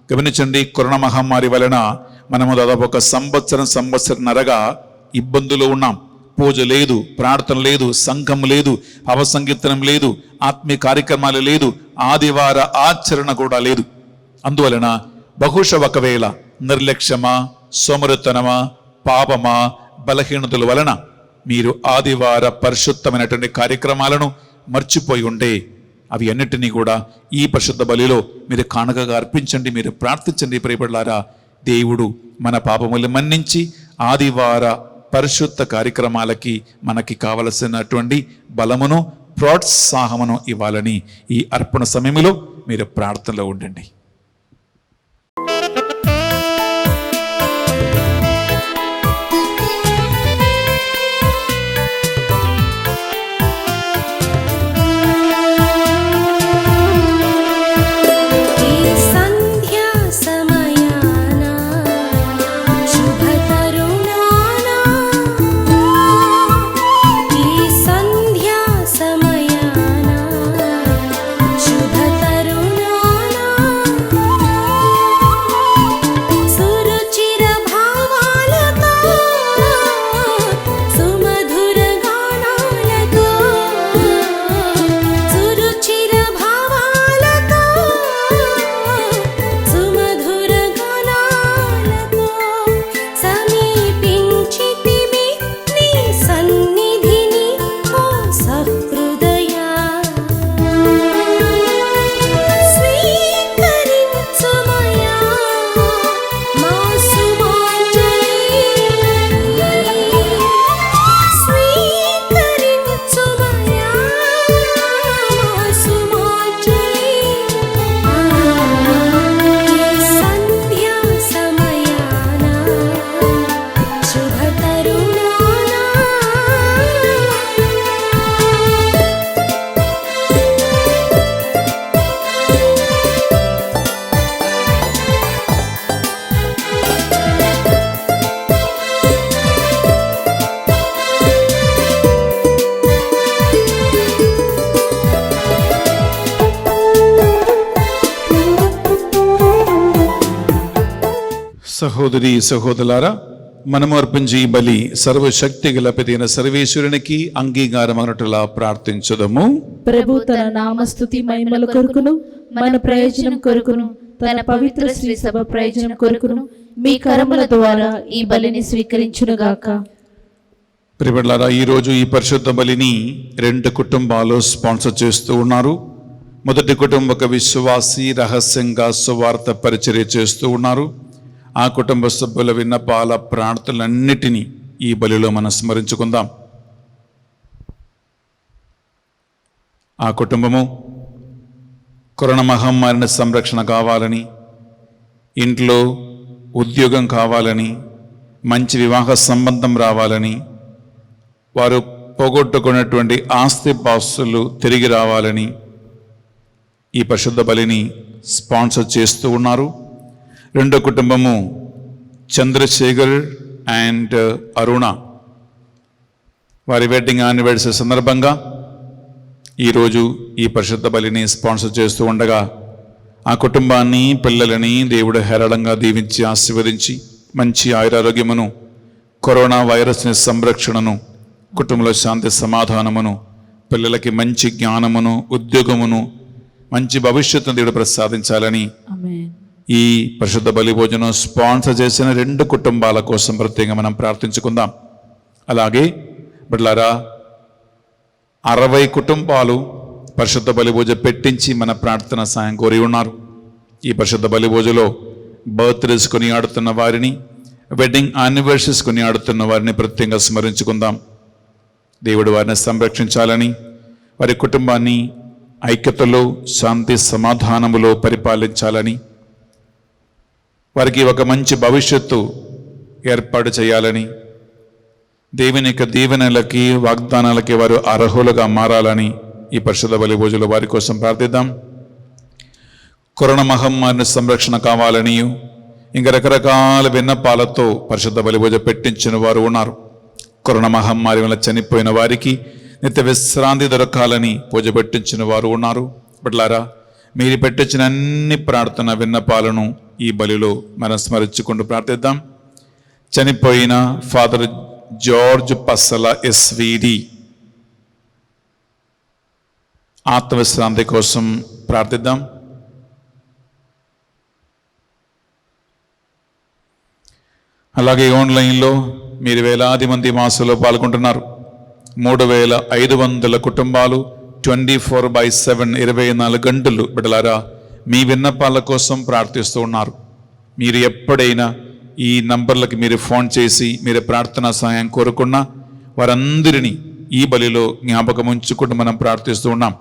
గమనించండి, కరోనా మహమ్మారి వలన మనము దాదాపు ఒక సంవత్సరన్నరగా ఇబ్బందులు ఉన్నాం. పూజ లేదు, ప్రార్థన లేదు, సంఘం లేదు, అవసంకీర్తనం లేదు, ఆత్మీయ కార్యక్రమాలు లేదు, ఆదివార ఆచరణ కూడా లేదు. అందువలన బహుశ ఒకవేళ నిర్లక్ష్యమా, సోమరితనమా, పాపమా, బలహీనతల వలన మీరు ఆదివార పరిశుద్ధమైనటువంటి కార్యక్రమాలను మర్చిపోయి ఉంటే అవి అన్నిటినీ కూడా ఈ పరిశుద్ధ బలిలో మీరు కానుకగా అర్పించండి, మీరు ప్రార్థించండి. ప్రియబిడ్డలారా, దేవుడు మన పాపములు మన్నించి ఆదివార పరిశుద్ధ కార్యక్రమాలకి మనకి కావలసినటువంటి బలమును, ప్రోత్సాహమును ఇవ్వాలని ఈ అర్పణ సమయంలో మీరు ప్రార్థనలో ఉండండి. సహోదరి సహోదరులారా, మనము అర్పించే ఈ బలి సర్వశక్తి గల పితైన సర్వేశ్వరునికి అంగీకారమగునట్లుగా ప్రార్థించుదము. ప్రభు తన నామస్తుతి మహిమల కొరకును, మన ప్రయోజనం కొరకును, తన పవిత్ర శ్రీ సభ ప్రయోజనం కొరకును మీ కరముల ద్వారా ఈ బలిని స్వీకరించునుగాక. ప్రియబిడ్డలారా, ఈరోజు ఈ పరిశుద్ధ బలిని 2 కుటుంబాలు స్పాన్సర్ చేస్తూ ఉన్నారు. మొదటి కుటుంబం ఒక విశ్వాసి రహస్యంగా సువార్త పరిచర్య చేస్తూ ఉన్నారు. ఆ కుటుంబ సభ్యుల విన్నపాల ప్రార్థనలన్నిటినీ ఈ బలిలో మనం స్మరించుకుందాం. ఆ కుటుంబము కరోనా మహమ్మారిని సంరక్షణ కావాలని, ఇంట్లో ఉద్యోగం కావాలని, మంచి వివాహ సంబంధం రావాలని, వారు పోగొట్టుకున్నటువంటి ఆస్తిపాస్తులు తిరిగి రావాలని ఈ పరిశుద్ధ బలిని స్పాన్సర్ చేస్తూ ఉన్నారు. రెండో కుటుంబము చంద్రశేఖర్ అండ్ అరుణ, వారి వెడ్డింగ్ యానివర్సరీ సందర్భంగా ఈరోజు ఈ పరిశుద్ధ బలిని స్పాన్సర్ చేస్తూ ఉండగా ఆ కుటుంబాన్ని, పిల్లలని దేవుడు హేరళంగా దీవించి ఆశీర్వదించి మంచి ఆయురారోగ్యమును, కరోనా వైరస్ని సంరక్షణను, కుటుంబంలో శాంతి సమాధానమును, పిల్లలకి మంచి జ్ఞానమును, ఉద్యోగమును, మంచి భవిష్యత్తును దేవుడు ప్రసాదించాలని ఆమేన్. ఈ పరిశుద్ధ బలి భోజనం స్పాన్సర్ చేసిన 2 కుటుంబాల కోసం ప్రత్యేకంగా మనం ప్రార్థించుకుందాం. అలాగే బిడ్డలారా, 60 కుటుంబాలు పరిశుద్ధ బలి భోజ పెట్టించి మన ప్రార్థన సాయం కోరి ఉన్నారు. ఈ పరిశుద్ధ బలి భోజలో బర్త్డేస్ కొని ఆడుతున్న వారిని, వెడ్డింగ్ యానివర్సరీస్ కొని ఆడుతున్న వారిని ప్రత్యేకంగా స్మరించుకుందాం. దేవుడు వారిని సంరక్షించాలని, వారి కుటుంబాన్ని ఐక్యతలో, శాంతి సమాధానములో పరిపాలించాలని, వారికి ఒక మంచి భవిష్యత్తు ఏర్పాటు చేయాలని, దేవుని యొక్క దీవెనలకి, వాగ్దానాలకి వారు అర్హులుగా మారాలని ఈ పరిశుద్ధ బలి భోజనంలో వారి కోసం ప్రార్థిద్దాం. కరోనా మహమ్మారిని సంరక్షణ కావాలని, ఇంకా రకరకాల విన్నపాలతో పరిశుద్ధ బలి భోజనం పెట్టించిన వారు ఉన్నారు. కరోనా మహమ్మారి వల్ల చనిపోయిన వారికి నిత్య విశ్రాంతి దొరకాలని పూజ పెట్టించిన వారు ఉన్నారు. బిడ్డలారా, మీరు పెట్టించిన అన్ని ప్రార్థన విన్నపాలను ఈ బలిలో మనం స్మరించుకుంటూ ప్రార్థిద్దాం. చనిపోయిన ఫాదర్ జార్జ్ పస్సల ఎస్విడి ఆత్మవిశ్రాంతి కోసం ప్రార్థిద్దాం. అలాగే ఆన్లైన్లో మీరు వేలాది మంది మాసంలో పాల్గొంటున్నారు. 3500 కుటుంబాలు 24/7 24 గంటలు బిడ్డలారా మీ విన్నపాల కోసం ప్రార్థిస్తూ ఉన్నారు. మీరు ఎప్పుడైనా ఈ నంబర్లకి మీరు ఫోన్ చేసి మీరు ప్రార్థనా సహాయం కోరుకున్నా వారందరినీ ఈ బలిలో జ్ఞాపకం ఉంచుకుంటూ మనం ప్రార్థిస్తూ ఉన్నాం.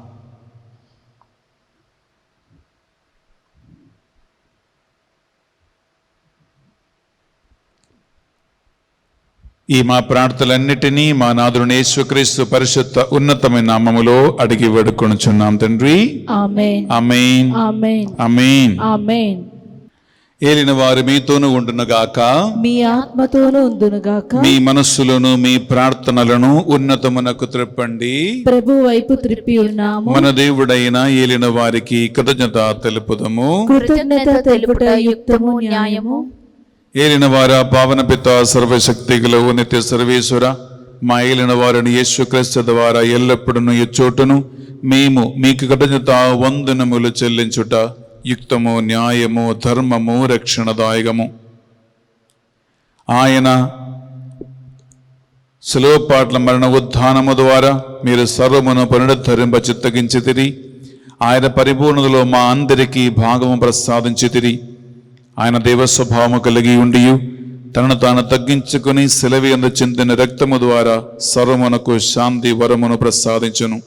ఈ మా ప్రార్థనలన్నిటినీ మా నాథుని యేసుక్రీస్తు పరిశుద్ధ ఉన్నతమైన నామములో అడిగి వేడుకొనుచున్నాం తండ్రి. ఆమేన్. ఆమేన్. ఆమేన్. ఆమేన్. ఆమేన్. ఏలిన వారు మీతోనూ ఉండునుగాక, మీ ఆత్మతోనూ ఉందునుగాక. మీ మనస్సులను మీ ప్రార్థనలను ఉన్నతమునకు త్రిప్పండి. ప్రభు వైపు త్రిప్పి ఉన్నాము. మన దేవుడైన ఏలిన వారికి కృతజ్ఞత తెలుపుదము. కృతజ్ఞత తెలుపుట యుక్తము, న్యాయము. ఏలిన వారా, పావన పిత, సర్వశక్తి గలవు నిత్య సర్వేశ్వర, మా ఏలిన వారిని యేసుక్రీస్తు ద్వారా ఎల్లప్పుడూ ఈ చోటును మేము మీకు కృతజ్ఞత వందనములు చెల్లించుట యుక్తము, న్యాయము, ధర్మము, రక్షణదాయకము. ఆయన శిలువపాట్ల మరణ ఉత్థానము ద్వారా మీరు సర్వమును పునరుద్ధరింప చిత్తగించితిరి. ఆయన పరిపూర్ణతలో మా అందరికీ భాగము ప్రసాదించితిరి. ఆయన దేవస్వభావము కలిగి ఉండి తనను తాను తగ్గించుకుని సెలవి అందు చెందిన రక్తము ద్వారా సర్వమునకు శాంతి వరమును ప్రసాదించును.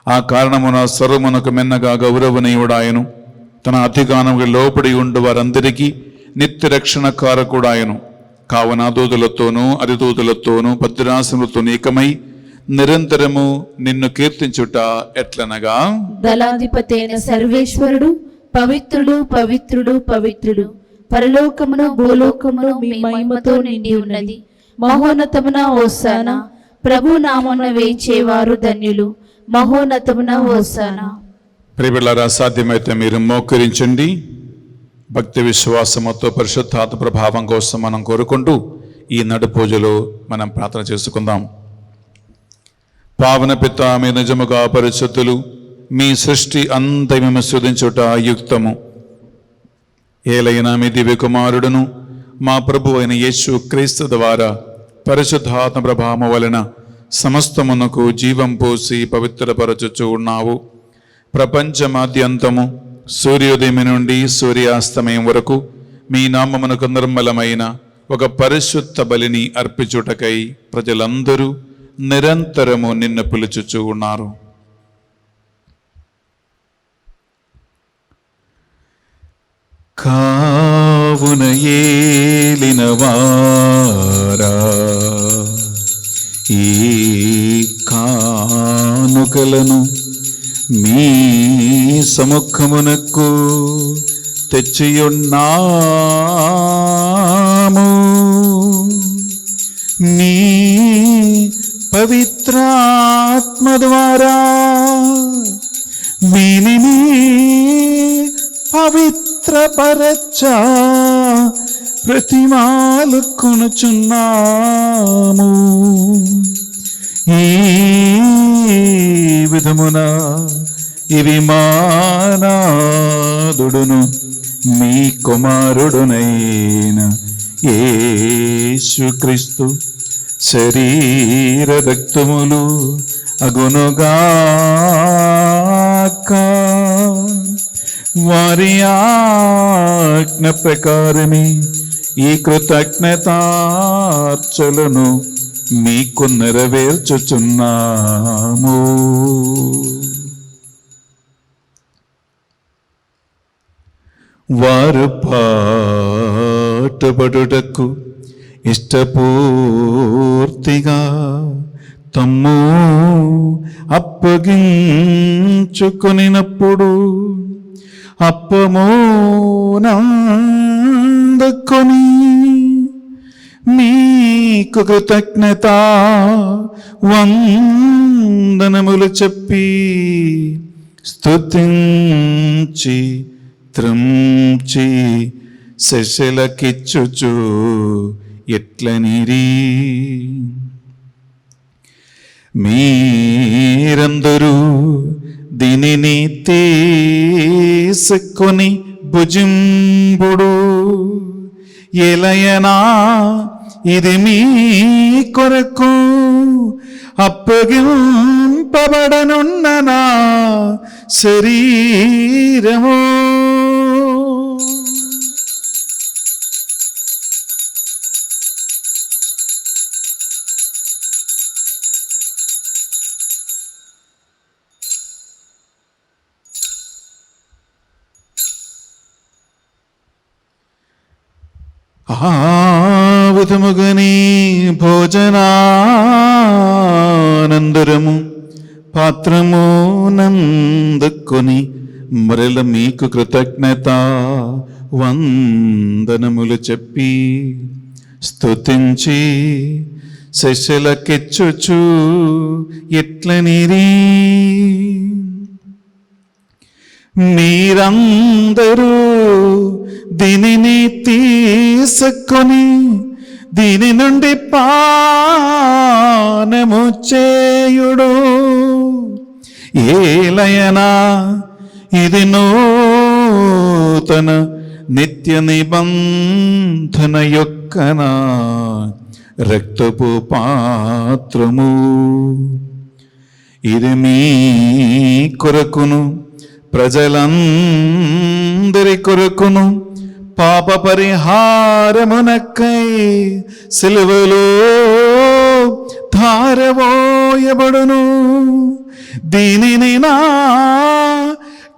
ఆ కారణమున సర్వమునకు మెన్నగా గౌరవనీయుడాయను. తన అధికారముకు లోపడి ఉండు వారందరికీ నిత్య రక్షణ కారకుడాయను. కావున దూతులతోనూ అధిదూతులతోనూ భద్రాసనలతో ఏకమై నిరంతరము నిన్ను కీర్తించుట ఎట్లనగా, దళాధిపతి అయిన సర్వేశ్వరుడు పవిత్రుడు, పవిత్రుడు, పవిత్రుడు, పరలోకమును భూలోకమును మీ మహిమతో నిండి ఉన్నది. మహోన్నతమున హోసానా, ప్రభు నామమున వేచేవారు ధన్యులు. మహోన్నతమున హోసానా. ప్రియబిడ్డలారా, సాధ్యమైతే మీరు మోకరించండి. భక్తి విశ్వాసముతో పరిశుద్ధాత్మ ప్రభావం కోసం మనం కోరుకుంటూ ఈ నడు పూజలో మనం ప్రార్థన చేసుకుందాం. పావన పిత, మీ నిజముగా పరిశుద్ధులు, మీ సృష్టి అంతా మేము శోధించుట యుక్తము. ఏలైనా మీ దివ్య కుమారుడును మా ప్రభు అయిన యేసు క్రీస్తు ద్వారా పరిశుద్ధాత్మ ప్రభావము వలన సమస్తమునకు జీవం పోసి పవిత్రపరచుచు ఉన్నావు. ప్రపంచమాద్యంతము సూర్యోదయం నుండి సూర్యాస్తమయం వరకు మీ నామమునకు నిర్మలమైన ఒక పరిశుద్ధ బలిని అర్పించుటకై ప్రజలందరూ నిరంతరము నిన్ను పిలుచుచూ ఉన్నారు. కావున ఏలిన వారలారా, ఈ కానుకలను మీ సముఖమునకు తెచ్చియున్నాము. నీ పవిత్రాత్మ ద్వారా వీనిని పవిత్రపరచా ప్రతిమాలు కొనుచున్నాము. ఈ విధమున ఇవి మానాదుడును మీ కుమారుడునైన యేసుక్రీస్తు శరీర రక్తములు అగునుగాక. వారి ఆజ్ఞ ప్రకారమే ఈ కృతజ్ఞతార్చలను మీకు నెరవేర్చుచున్నాము. వారు పాటుపడుటకు ఇష్టపూర్తిగా తమ్ము అప్పగించుకొనినప్పుడు అప్పమునందుకొని మీకు కృతజ్ఞత వందనములు చెప్పి స్తుతించి త్రంచి శశలకిచ్చుచు ఎట్లనిరి, మీరందరూ దీనిని తీసుకొని భుజింపుడు. ఎలయనా ఇది మీ కొరకు అప్పగింపబడనున్న నా శరీరము. ఆ విధముగని భోజనానందరము పాత్రము నందుకొని మరల మీకు కృతజ్ఞత వందనములు చెప్పి స్తుతించి శశలకిచ్చుచు ఎట్లనిరి, మీరందరూ దీనిని తీసుకొని దీని నుండి పానము చేయుడు. ఏలయనా ఇది నూతన నిత్య నిబంధన యొక్క నా రక్తపు పాత్రము. ఇది మీ కొరకును ప్రజలందరి కొరకును పాప పరిహారమునకై సిలువలో ధారవోయబడును. దీనిని నా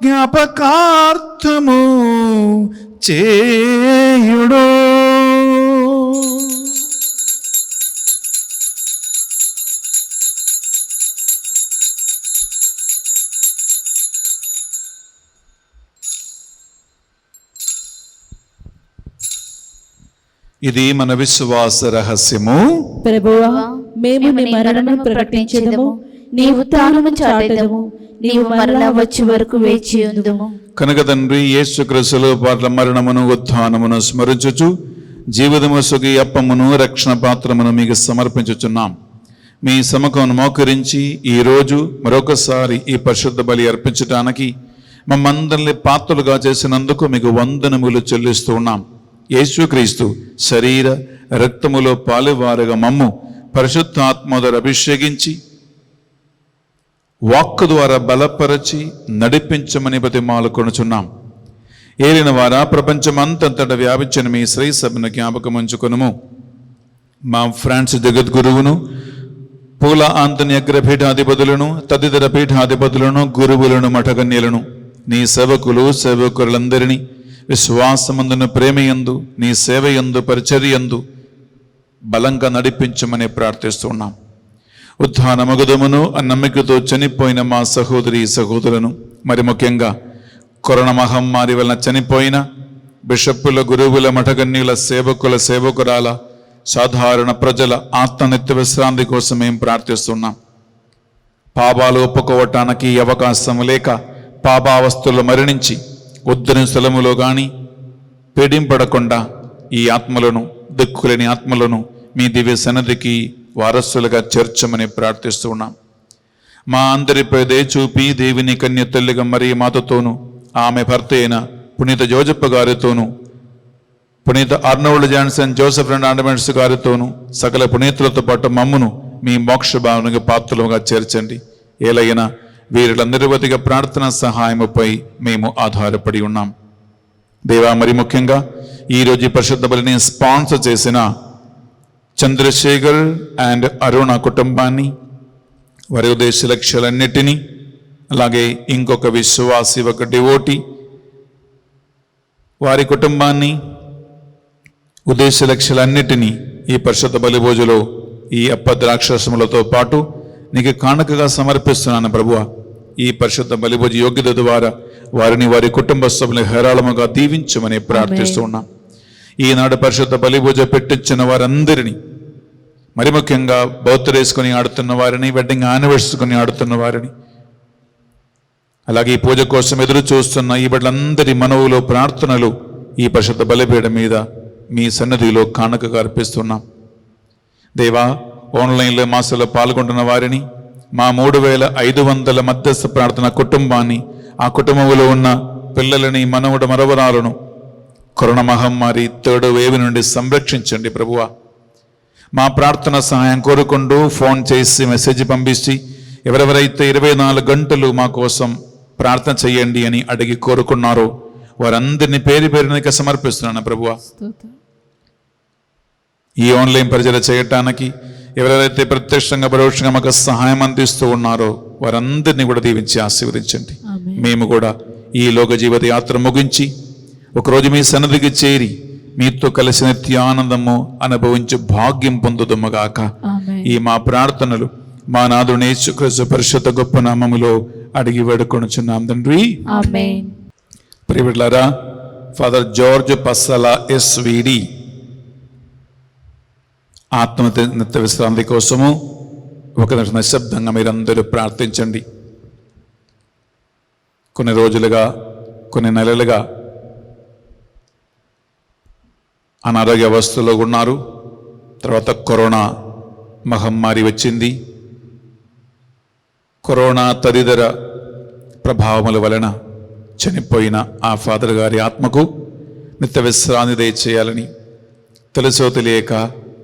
జ్ఞాపకార్థము చేయుడు. ఇది మన విశ్వాస రహస్యము. ప్రభువా, మేము నీ మరణమును ప్రకటించెదము, నీ ఉత్థానము చాటెదము, నీవు మరలా వచ్చే వరకు వేచి ఉందుము. కనుక తండ్రి యేసుక్రీస్తులో పాట్ల మరణమును ఉత్థానమును స్మరించుచు జీవితము సుగి అప్పమును రక్షణ పాత్రమును మీకు సమర్పించుచున్నాం. మీ సముఖమును మోకరించి ఈరోజు మరొకసారి ఈ పరిశుద్ధ బలి అర్పించడానికి మమ్మందరిని పాత్రలుగా చేసినందుకు మీకు వందనములు చెల్లిస్తూ ఉన్నాం. యేసుక్రీస్తు శరీర రక్తములో పాలువారుగా మమ్ము పరిశుద్ధాత్మ ద్వారా అభిషేకించి వాక్కు ద్వారా బలపరచి నడిపించమని బతిమాలుకొనుచున్నాం. ఏలిన వారా ప్రపంచమంతంతట వ్యాపించిన మీ శ్రీ సభను జ్ఞాపకం ఉంచుకొనుము. మా ఫ్రాన్స్ జగద్గురువును, పూల ఆంతని అగ్రపీఠాధిపతులను, తదితర పీఠాధిపతులను, గురువులను, మఠకన్యలను, నీ సేవకులు సేవకులందరినీ విశ్వాసమందున ప్రేమయందు, నీ సేవయందు, పరిచర్యందు బలంగా నడిపించమని ప్రార్థిస్తున్నాం. ఉత్థానమగుదమును అన్న నమ్మికతో చనిపోయిన మా సహోదరి సహోదరులను, మరి ముఖ్యంగా కరోనా మహమ్మారి వలన చనిపోయిన బిషప్పుల, గురువుల, మఠగన్యుల, సేవకుల, సేవకురాల, సాధారణ ప్రజల ఆత్మనిత్య విశ్రాంతి కోసం మేము ప్రార్థిస్తున్నాం. పాపాలు ఒప్పుకోవటానికి అవకాశం లేక పాపావస్థల్లో మరణించి ఉద్దరి స్థలములో కానీ పీడింపడకుండా ఈ ఆత్మలను, దిక్కులేని ఆత్మలను మీ దివ్య సన్నిధికి వారసులుగా చేర్చమని ప్రార్థిస్తూ ఉన్నాం. మా అందరిపై దయ చూపి దేవుని కన్య తల్లిగా మరి మాతతోనూ, ఆమె భర్త అయిన పునీత జోజప్ప గారితోనూ, పునీత Arnold Johnson, Joseph and ornaments గారితోనూ, సకల పునీతులతో పాటు మమ్మును మీ మోక్ష భావనకు పాత్రలుగా చేర్చండి. ఏలైనా వీరులందరివతిగా ప్రార్థన సహాయముపై మేము ఆధారపడి ఉన్నాం. దేవా, మరి ముఖ్యంగా ఈరోజు పరిశుద్ధ బలిని స్పాన్సర్ చేసిన చంద్రశేఖర్ అండ్ అరుణ కుటుంబాన్ని, వారి ఉద్దేశ లక్ష్యాలన్నిటినీ, అలాగే ఇంకొక విశ్వాసి, ఒక డివోటి, వారి కుటుంబాన్ని, ఉద్దేశ లక్ష్యాలన్నిటినీ ఈ పరిశుద్ధ బలి భోజులో ఈ అప్పద్రాక్షసములతో పాటు నీకు కానుకగా సమర్పిస్తున్నాను ప్రభువా. ఈ పరిశుద్ధ బలిభోజ యోగ్యత ద్వారా వారిని, వారి కుటుంబ సభ్యులను హేరాళముగా దీవించమని ప్రార్థిస్తూ ఉన్నాం. ఈనాడు పరిశుద్ధ బలిభోజ పెట్టించిన వారందరినీ, మరి ముఖ్యంగా బర్త్డే వేసుకొని ఆడుతున్న వారిని, వెడ్డింగ్ యానివర్సరీ ఆడుతున్న వారిని, అలాగే ఈ పూజ కోసం ఎదురు చూస్తున్న ఈ బిడ్డలందరి మనవులో ప్రార్థనలు ఈ పరిశుద్ధ బలిపీఠం మీద మీ సన్నిధిలో కానుకగా అర్పిస్తున్నాం. దేవా, ఆన్లైన్లో మాసలో పాల్గొంటున్న వారిని, మా 3500 మధ్యస్థ ప్రార్థన కుటుంబాన్ని, ఆ కుటుంబంలో ఉన్న పిల్లలని, మనవడు మనవరాలను కరోనా మహమ్మారి 3rd వేవ్ నుండి సంరక్షించండి ప్రభువా. మా ప్రార్థన సహాయం కోరుకుంటూ ఫోన్ చేసి మెసేజ్ పంపించి ఎవరెవరైతే 24 గంటలు మా కోసం ప్రార్థన చేయండి అని అడిగి కోరుకున్నారో వారందరినీ పేరు పేరునిక సమర్పిస్తున్నాను ప్రభువా. ఈ ఆన్లైన్ పరిచయం చేయటానికి ఎవరెవరైతే ప్రత్యక్షంగా పరోక్షంగా మాకు సహాయం అందిస్తూ ఉన్నారో వారందరినీ కూడా దీవించి ఆశీర్వదించండి. మేము కూడా ఈ లోక జీవిత యాత్ర ముగించి ఒకరోజు మీ సన్నిధికి చేరి మీతో కలిసి నిత్యానందము అనుభవించి భాగ్యం పొందుదుముగాక. ఈ మా ప్రార్థనలు మా నాథుని యేసుక్రీస్తు పరిశుద్ధ గొప్ప నామములో అడిగి వేడుకొనుచున్నాం తండ్రి. ప్రియబిడ్డలారా, ఫాదర్ జార్జ్ పస్సల ఎస్విడి ఆత్మనిత్య విశ్రాంతి కోసము ఒక నిశ్శబ్దంగా మీరందరూ ప్రార్థించండి. కొన్ని రోజులుగా, కొన్ని నెలలుగా అనారోగ్య అవస్థలో ఉన్నారు. తర్వాత కరోనా మహమ్మారి వచ్చింది. కరోనా తదితర ప్రభావముల వలన చనిపోయిన ఆ ఫాదర్ గారి ఆత్మకు నిత్య విశ్రాంతి దయచేయాలని, తెలుసో తెలియక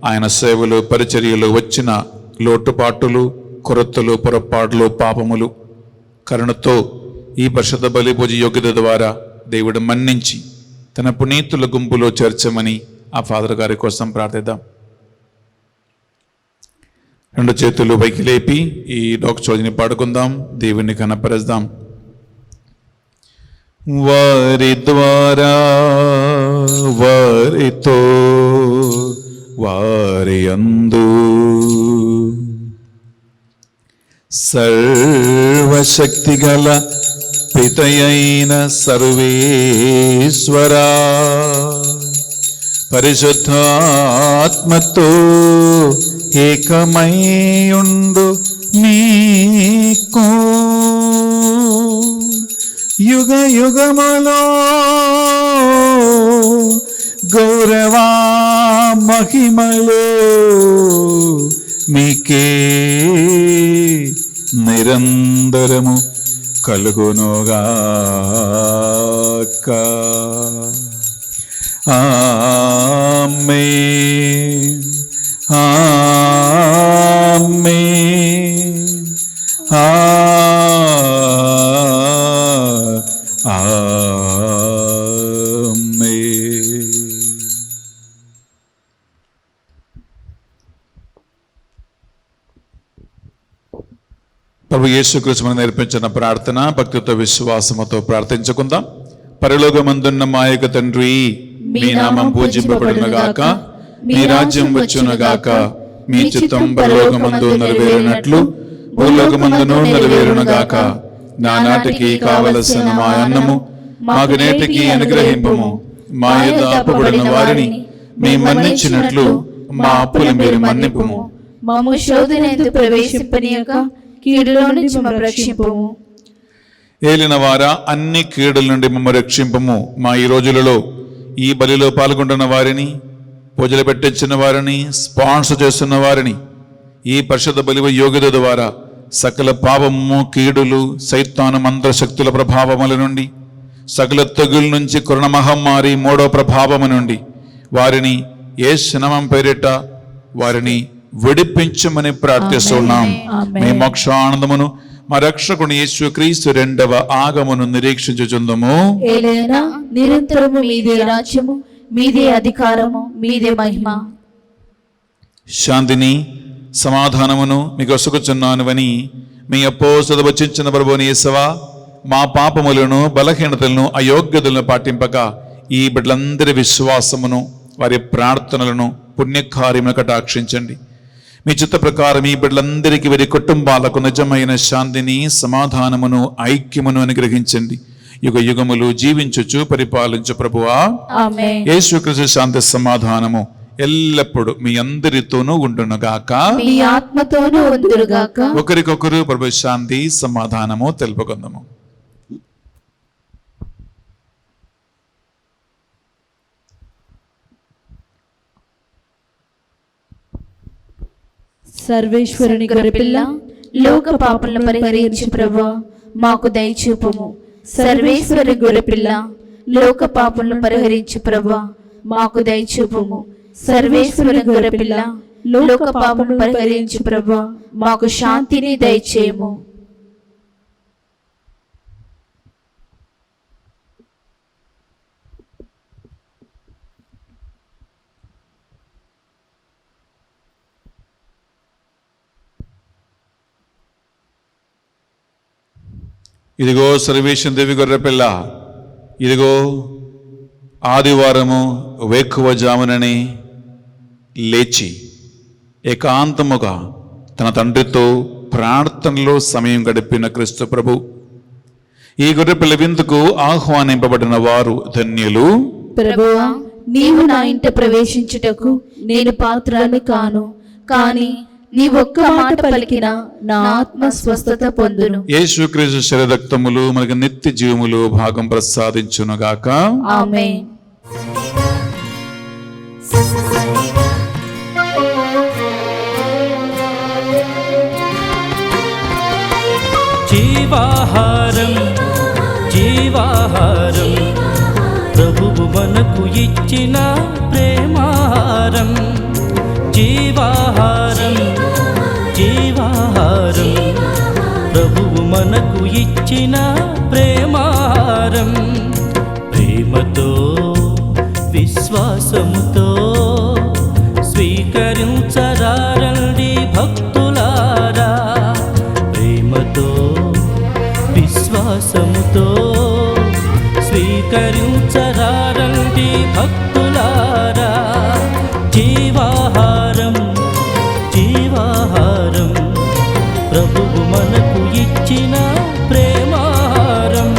ఆయన సేవలు, పరిచర్యలు వచ్చిన లోటుపాటులు, కొరతలు, పొరపాట్లు, పాపములు కరుణతో ఈ పరిశుద్ధ బలి పూజ యోగ్యత ద్వారా దేవుడు మన్నించి తన పునీతుల గుంపులో చేర్చమని ఆ ఫాదర్ గారి కోసం ప్రార్థిద్దాం. 2 చేతులు పైకి లేపి ఈ డోక్చోజిని పాడుకుందాం, దేవుని కనపరుద్దాం. వారి ద్వారా, వారితో, వారి యందు సర్వశక్తి గల పితయైన సర్వేశ్వరా, పరిశుద్ధాత్మతో ఏకమైయుండు నీకు యుగ యుగములో గౌరవా మహిమలో మీకే నిరంతరము కలుగునుగాక. ఆమేన్, ఆమేన్, ఆమేన్. ప్రభు యేసుక్రీస్తు మనకు నేర్పించిన ప్రార్థన భక్తితో విశ్వాసముతో ప్రార్థించుకుందాం. పరలోకమందున్న మా యొక్క తండ్రి, మీ నామం పూజింపబడునుగాక, మీ రాజ్యం వచ్చునుగాక, మీ చిత్తం పరలోకమందు నెరవేరినట్లు భూలోకమందును నెరవేరునుగాక. నానాటికి కావలసిన మా అన్నము మాకు నేటికి అనుగ్రహింపము. మా యొద్ద అప్పుబడిన వారిని మేము మన్నించినట్లు మా అప్పులు మీరు మన్నింపుము. మమ్ము శోధనయందు ప్రవేశింపనీయక కీడులో నుంచి మమ్ము రక్షింపుము. ఏలిన వారా, అన్ని కీడుల నుండి మమ్మ రక్షింపము. మా ఈ రోజులలో ఈ బలిలో పాల్గొంటున్న వారిని, పూజలు పెట్టించిన వారిని, స్పాన్సర్ చేస్తున్న వారిని ఈ పరిశుద్ధ బలి యోగ్యత ద్వారా సకల పాపము, కీడులు, సైతాను మంత్రశక్తుల ప్రభావముల నుండి, సకల తెగుల నుంచి, కరోనా మహమ్మారి మూడో ప్రభావము నుండి వారిని యేసు నామం పేరిట వారిని విడిపించమని ప్రార్థిస్తున్నాం. మీ మోక్షానందమును మా రక్షకుని యేసుక్రీస్తు రెండవ ఆగమను నిరీక్షించుచుందము. ఏలైనా నిరంతరము మీదే రాజ్యము, మీదే అధికారము, మీదే మహిమ. శాంతిని సమాధానమును మీకు వసుకుచున్నానువని మీ అపోస్తలులు వచించిన ప్రభువుని యేసవా, మా పాపములను, బలహీనతలను, అయోగ్యతలను పాటింపక ఈ బిడ్డలందరి విశ్వాసమును, వారి ప్రార్థనలను, పుణ్యకార్యములను కటాక్షించండి. మీ చిత్త ప్రకారం ఈ బిడ్డలందరికీ, వారి కుటుంబాలకు నిజమైన శాంతిని, సమాధానమును, ఐక్యమును అనుగ్రహించండి. యుగ యుగములు జీవించుచు పరిపాలించు ప్రభువా. ఆమేన్. యేసుక్రీస్తు శాంతి సమాధానము ఎల్లప్పుడు మీ అందరితోనూ ఉండునుగాక. మీ ఆత్మతోనూ ఉందురుగాక. ఒకరికొకరు ప్రభు శాంతి సమాధానము తెలుపుకుందాము. సర్వేశ్వరుని గొర్రెపిల్ల, లోక పాపలను పరిహరించు ప్రభువా, మాకు దయచూపుము. సర్వేశ్వరుని గొర్రెపిల్ల, లోక పాపలను పరిహరించు ప్రభువా, మాకు దయచూపుము. సర్వేశ్వరుని గొర్రెపిల్ల, లోక పాపలను పరిహరించు ప్రభువా, మాకు శాంతిని దయచేయము. ఇదిగో సర్వేశ్వర దేవి గొర్రెపిల్ల, ఇదిగో ఆదివారము వేకువజామునని లేచి ఏకాంతముగా తన తండ్రితో ప్రార్థనలో సమయం గడిపిన క్రీస్తు ప్రభు. ఈ గొర్రెపిల్ల విందుకు ఆహ్వానింపబడిన వారు ధన్యులు. ప్రభువా, నీవు నా ఇంట ప్రవేశించుటకు నేను పాత్రను కాను, కానీ నీ ఒక్క మాట పలికిన నా ఆత్మ స్వస్థత పొందును. యేసుక్రీస్తు శరీరక్తములు మనకు నిత్య జీవములు భాగం ప్రసాదించునుగాక. ఆమేన్. జీవాహారం జీవాహారం ప్రభువు మనకు ఇచ్చిన ప్రేమాహారం. జీవాహారం జీవాహారం ప్రభువు మనకు ఇచ్చిన ప్రేమాహారం. ప్రేమతో విశ్వాసముతో స్వీకరించరారండి భక్తులారా. ప్రేమతో విశ్వాసముతో స్వీకరించరారండి భక్తులారా. జీవాహారం జీవాహారం ప్రభువు మనకు ఇచ్చిన ప్రేమాహారం.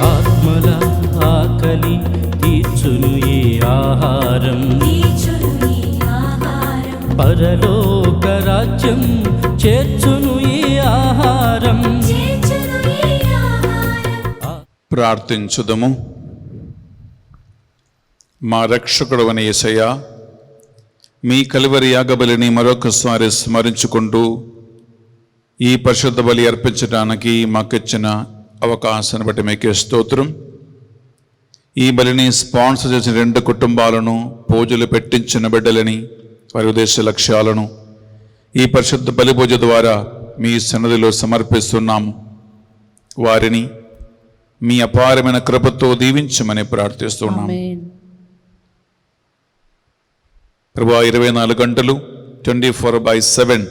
ఆత్మల ఆకలి తీర్చును ఈ ఆహారం. పరలోక రాజ్యం చేర్చును ఈ ఆహారం. ప్రార్థించుదము. మా రక్షకుడు అని యేసయ్య, మీ కలువరి యాగబలిని మరొకసారి స్మరించుకుంటూ ఈ పరిశుద్ధ బలి అర్పించడానికి మాకిచ్చిన అవకాశాన్ని బట్టి మీకే స్తోత్రం. ఈ బలిని స్పాన్సర్ చేసిన 2 కుటుంబాలను, పూజలు పెట్టించిన బిడ్డలని, వారి ఉద్దేశ లక్ష్యాలను ఈ పరిశుద్ధ బలి పూజ ద్వారా మీ సన్నిధిలో సమర్పిస్తున్నాము. వారిని మీ అపారమైన కృపతో దీవించమని ప్రార్థిస్తున్నాము. ఆమేన్. ప్రభువా, 24 గంటలు 24/7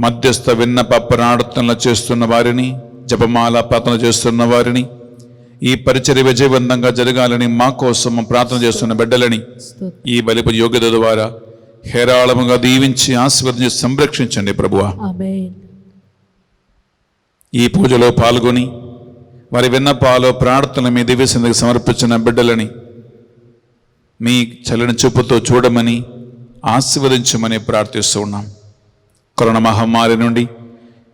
మధ్యస్థ విన్నప ప్రార్థనలు చేస్తున్న వారిని, జపమాల ప్రార్థన చేస్తున్న వారిని, ఈ పరిచర్య విజయవంతంగా జరగాలని మా కోసం ప్రార్థన చేస్తున్న బిడ్డలని ఈ బలిప యోగ్యత ద్వారా హేరాళముగా దీవించి ఆశీర్వదించి సంరక్షించండి ప్రభువా. ఆమేన్. ఈ పూజలో పాల్గొని వారి విన్నపాలు ప్రార్థనలు మీ దివ్య సన్నిధికి సమర్పించిన బిడ్డలని మీ చల్లని చూపుతో చూడమని ఆశీర్వదించమని ప్రార్థిస్తూ ఉన్నాం. కరోనా మహమ్మారి నుండి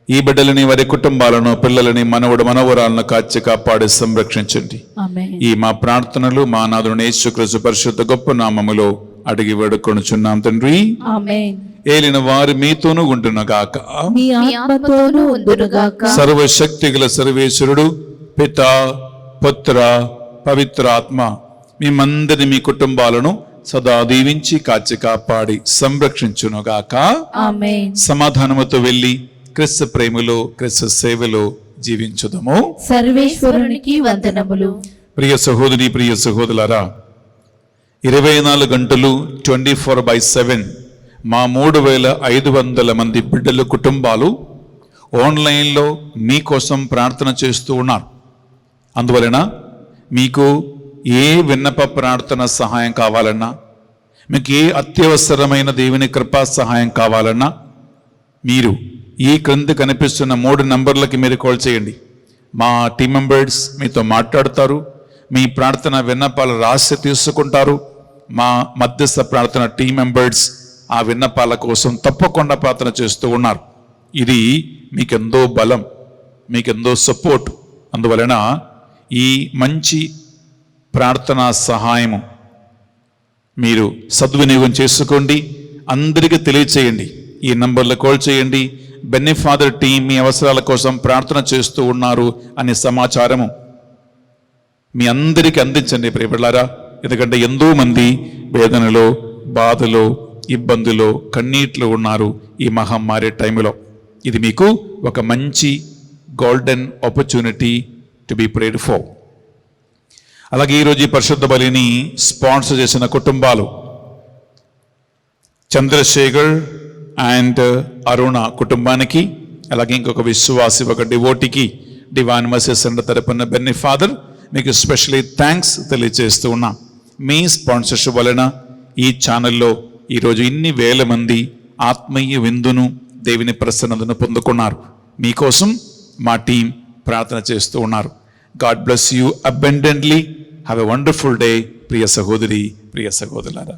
ఈ బిడ్డలని, వారి కుటుంబాలను, పిల్లలని, మనవరాలను కాచి కాపాడి సంరక్షించండి. ఆమేన్. ఈ మా ప్రార్థనలు మా నాథుని యేసుక్రీస్తు పరిశుద్ధ గొప్ప నామములో అడిగి వేడుకొనుచున్నాం తండ్రి. ఆమేన్. ఏలిన వారు మీతోనూ ఉండునుగాక. మీ ఆత్మతోనూ ఉండునుగాక. సర్వశక్తి గల సర్వేశ్వరుడు పిత, పుత్ర, పవిత్రాత్మ మేమందరిని, మీ కుటుంబాలను సదా దీవించి కాచి కాపాడి సంరక్షించునుగాక. ఆమేన్. సమాధానముతో వెళ్ళి క్రీస్తు ప్రేమలో, క్రీస్తు సేవలో జీవించుదము. సర్వేశ్వరునికి వందనములు. ప్రియ సహోదరి, ప్రియ సహోదరులారా, 24 గంటలు 24/7 మా 3500 మంది బిడ్డల కుటుంబాలు ఆన్లైన్లో మీకోసం ప్రార్థన చేస్తూ ఉన్నారు. అందువలన మీకు ఏ విన్నప ప్రార్థన సహాయం కావాలన్నా, మీకు ఏ అత్యవసరమైన దేవుని కృపా సహాయం కావాలన్నా మీరు ఈ క్రింద కనిపిస్తున్న 3 నంబర్లకి మీరు కాల్ చేయండి. మా టీం మెంబర్స్ మీతో మాట్లాడతారు. మీ ప్రార్థన విన్నపాలు రాసి తీసుకుంటారు. మా మధ్యస్థ ప్రార్థన టీం మెంబర్స్ ఆ విన్నపాల కోసం తప్పకుండా ప్రార్థన చేస్తూ ఉన్నారు. ఇది మీకెంతో బలం, మీకెంతో సపోర్ట్. అందువలన ఈ మంచి ప్రార్థనా సహాయము మీరు సద్వినియోగం చేసుకోండి. అందరికీ తెలియచేయండి. ఈ నంబర్లో కాల్ చేయండి. బెన్నీ ఫాదర్ టీం మీ అవసరాల కోసం ప్రార్థన చేస్తూ ఉన్నారు అనే సమాచారము మీ అందరికీ అందించండి ప్రియబిడ్డలారా. ఎందుకంటే ఎంతో మంది వేదనలో, బాధలో, ఇబ్బందులో, కన్నీటిలో ఉన్నారు ఈ మహమ్మారి టైంలో. ఇది మీకు ఒక మంచి golden opportunity to be prayed for. అలాగే ఈరోజు ఈ పరిశుద్ధ బలిని స్పాన్సర్ చేసిన కుటుంబాలు చంద్రశేఖర్ అండ్ అరుణ కుటుంబానికి, అలాగే ఇంకొక విశ్వాసి, ఒక డివోటీకి డివైన్ మెర్సీ సెంటర్ తరపున బెన్నీ ఫాదర్ మీకు స్పెషల్లీ థ్యాంక్స్ తెలియజేస్తూ ఉన్నాం. మీ స్పాన్సర్షిప్ వలన ఈ ఛానల్లో ఈరోజు ఇన్ని వేల మంది ఆత్మీయ విందును, దేవుని ప్రసన్నతను పొందుకున్నారు. మీకోసం మా టీం ప్రార్థన చేస్తూ ఉన్నారు. God bless you abundantly. Have a wonderful day ప్రియ సహోదరి, ప్రియ సహోదరులారా.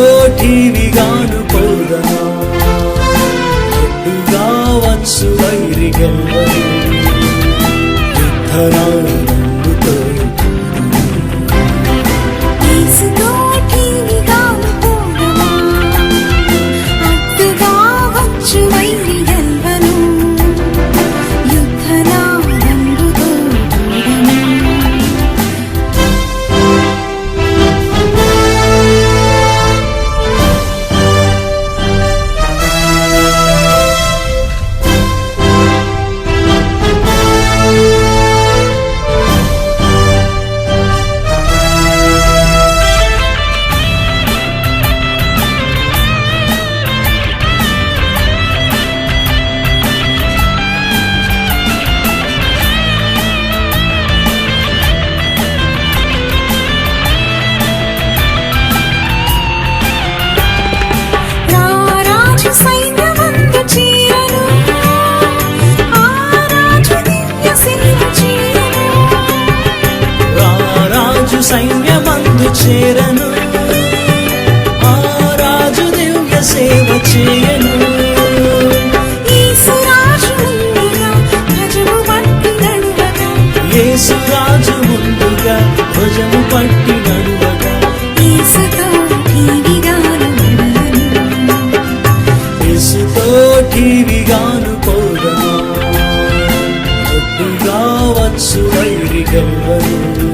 యేసుతోటివిగాను పోదనా, ఎడ్డుగా వచ్చు వైరి గెల్వను, యుద్ధనాడుతో యేసుతోటివిగాను పోదనా, అడ్డుగా వచ్చు వైరి గెల్వను, యుద్ధనాడుతో సైన్యమందు చేరను, ఆ రాజు దివ్య సేవ చేయను. యేసురాజు ముందుగా ధ్వజము పట్టి నడువగా, యేసురాజు ముందుగా ధ్వజము పట్టి నడువగా, యేసుతో ఠీవిగాను నడువను. యేసుతో ఠీవిగాను పోదమా, ఒట్టుగా వచ్చు వైరి గెలవను.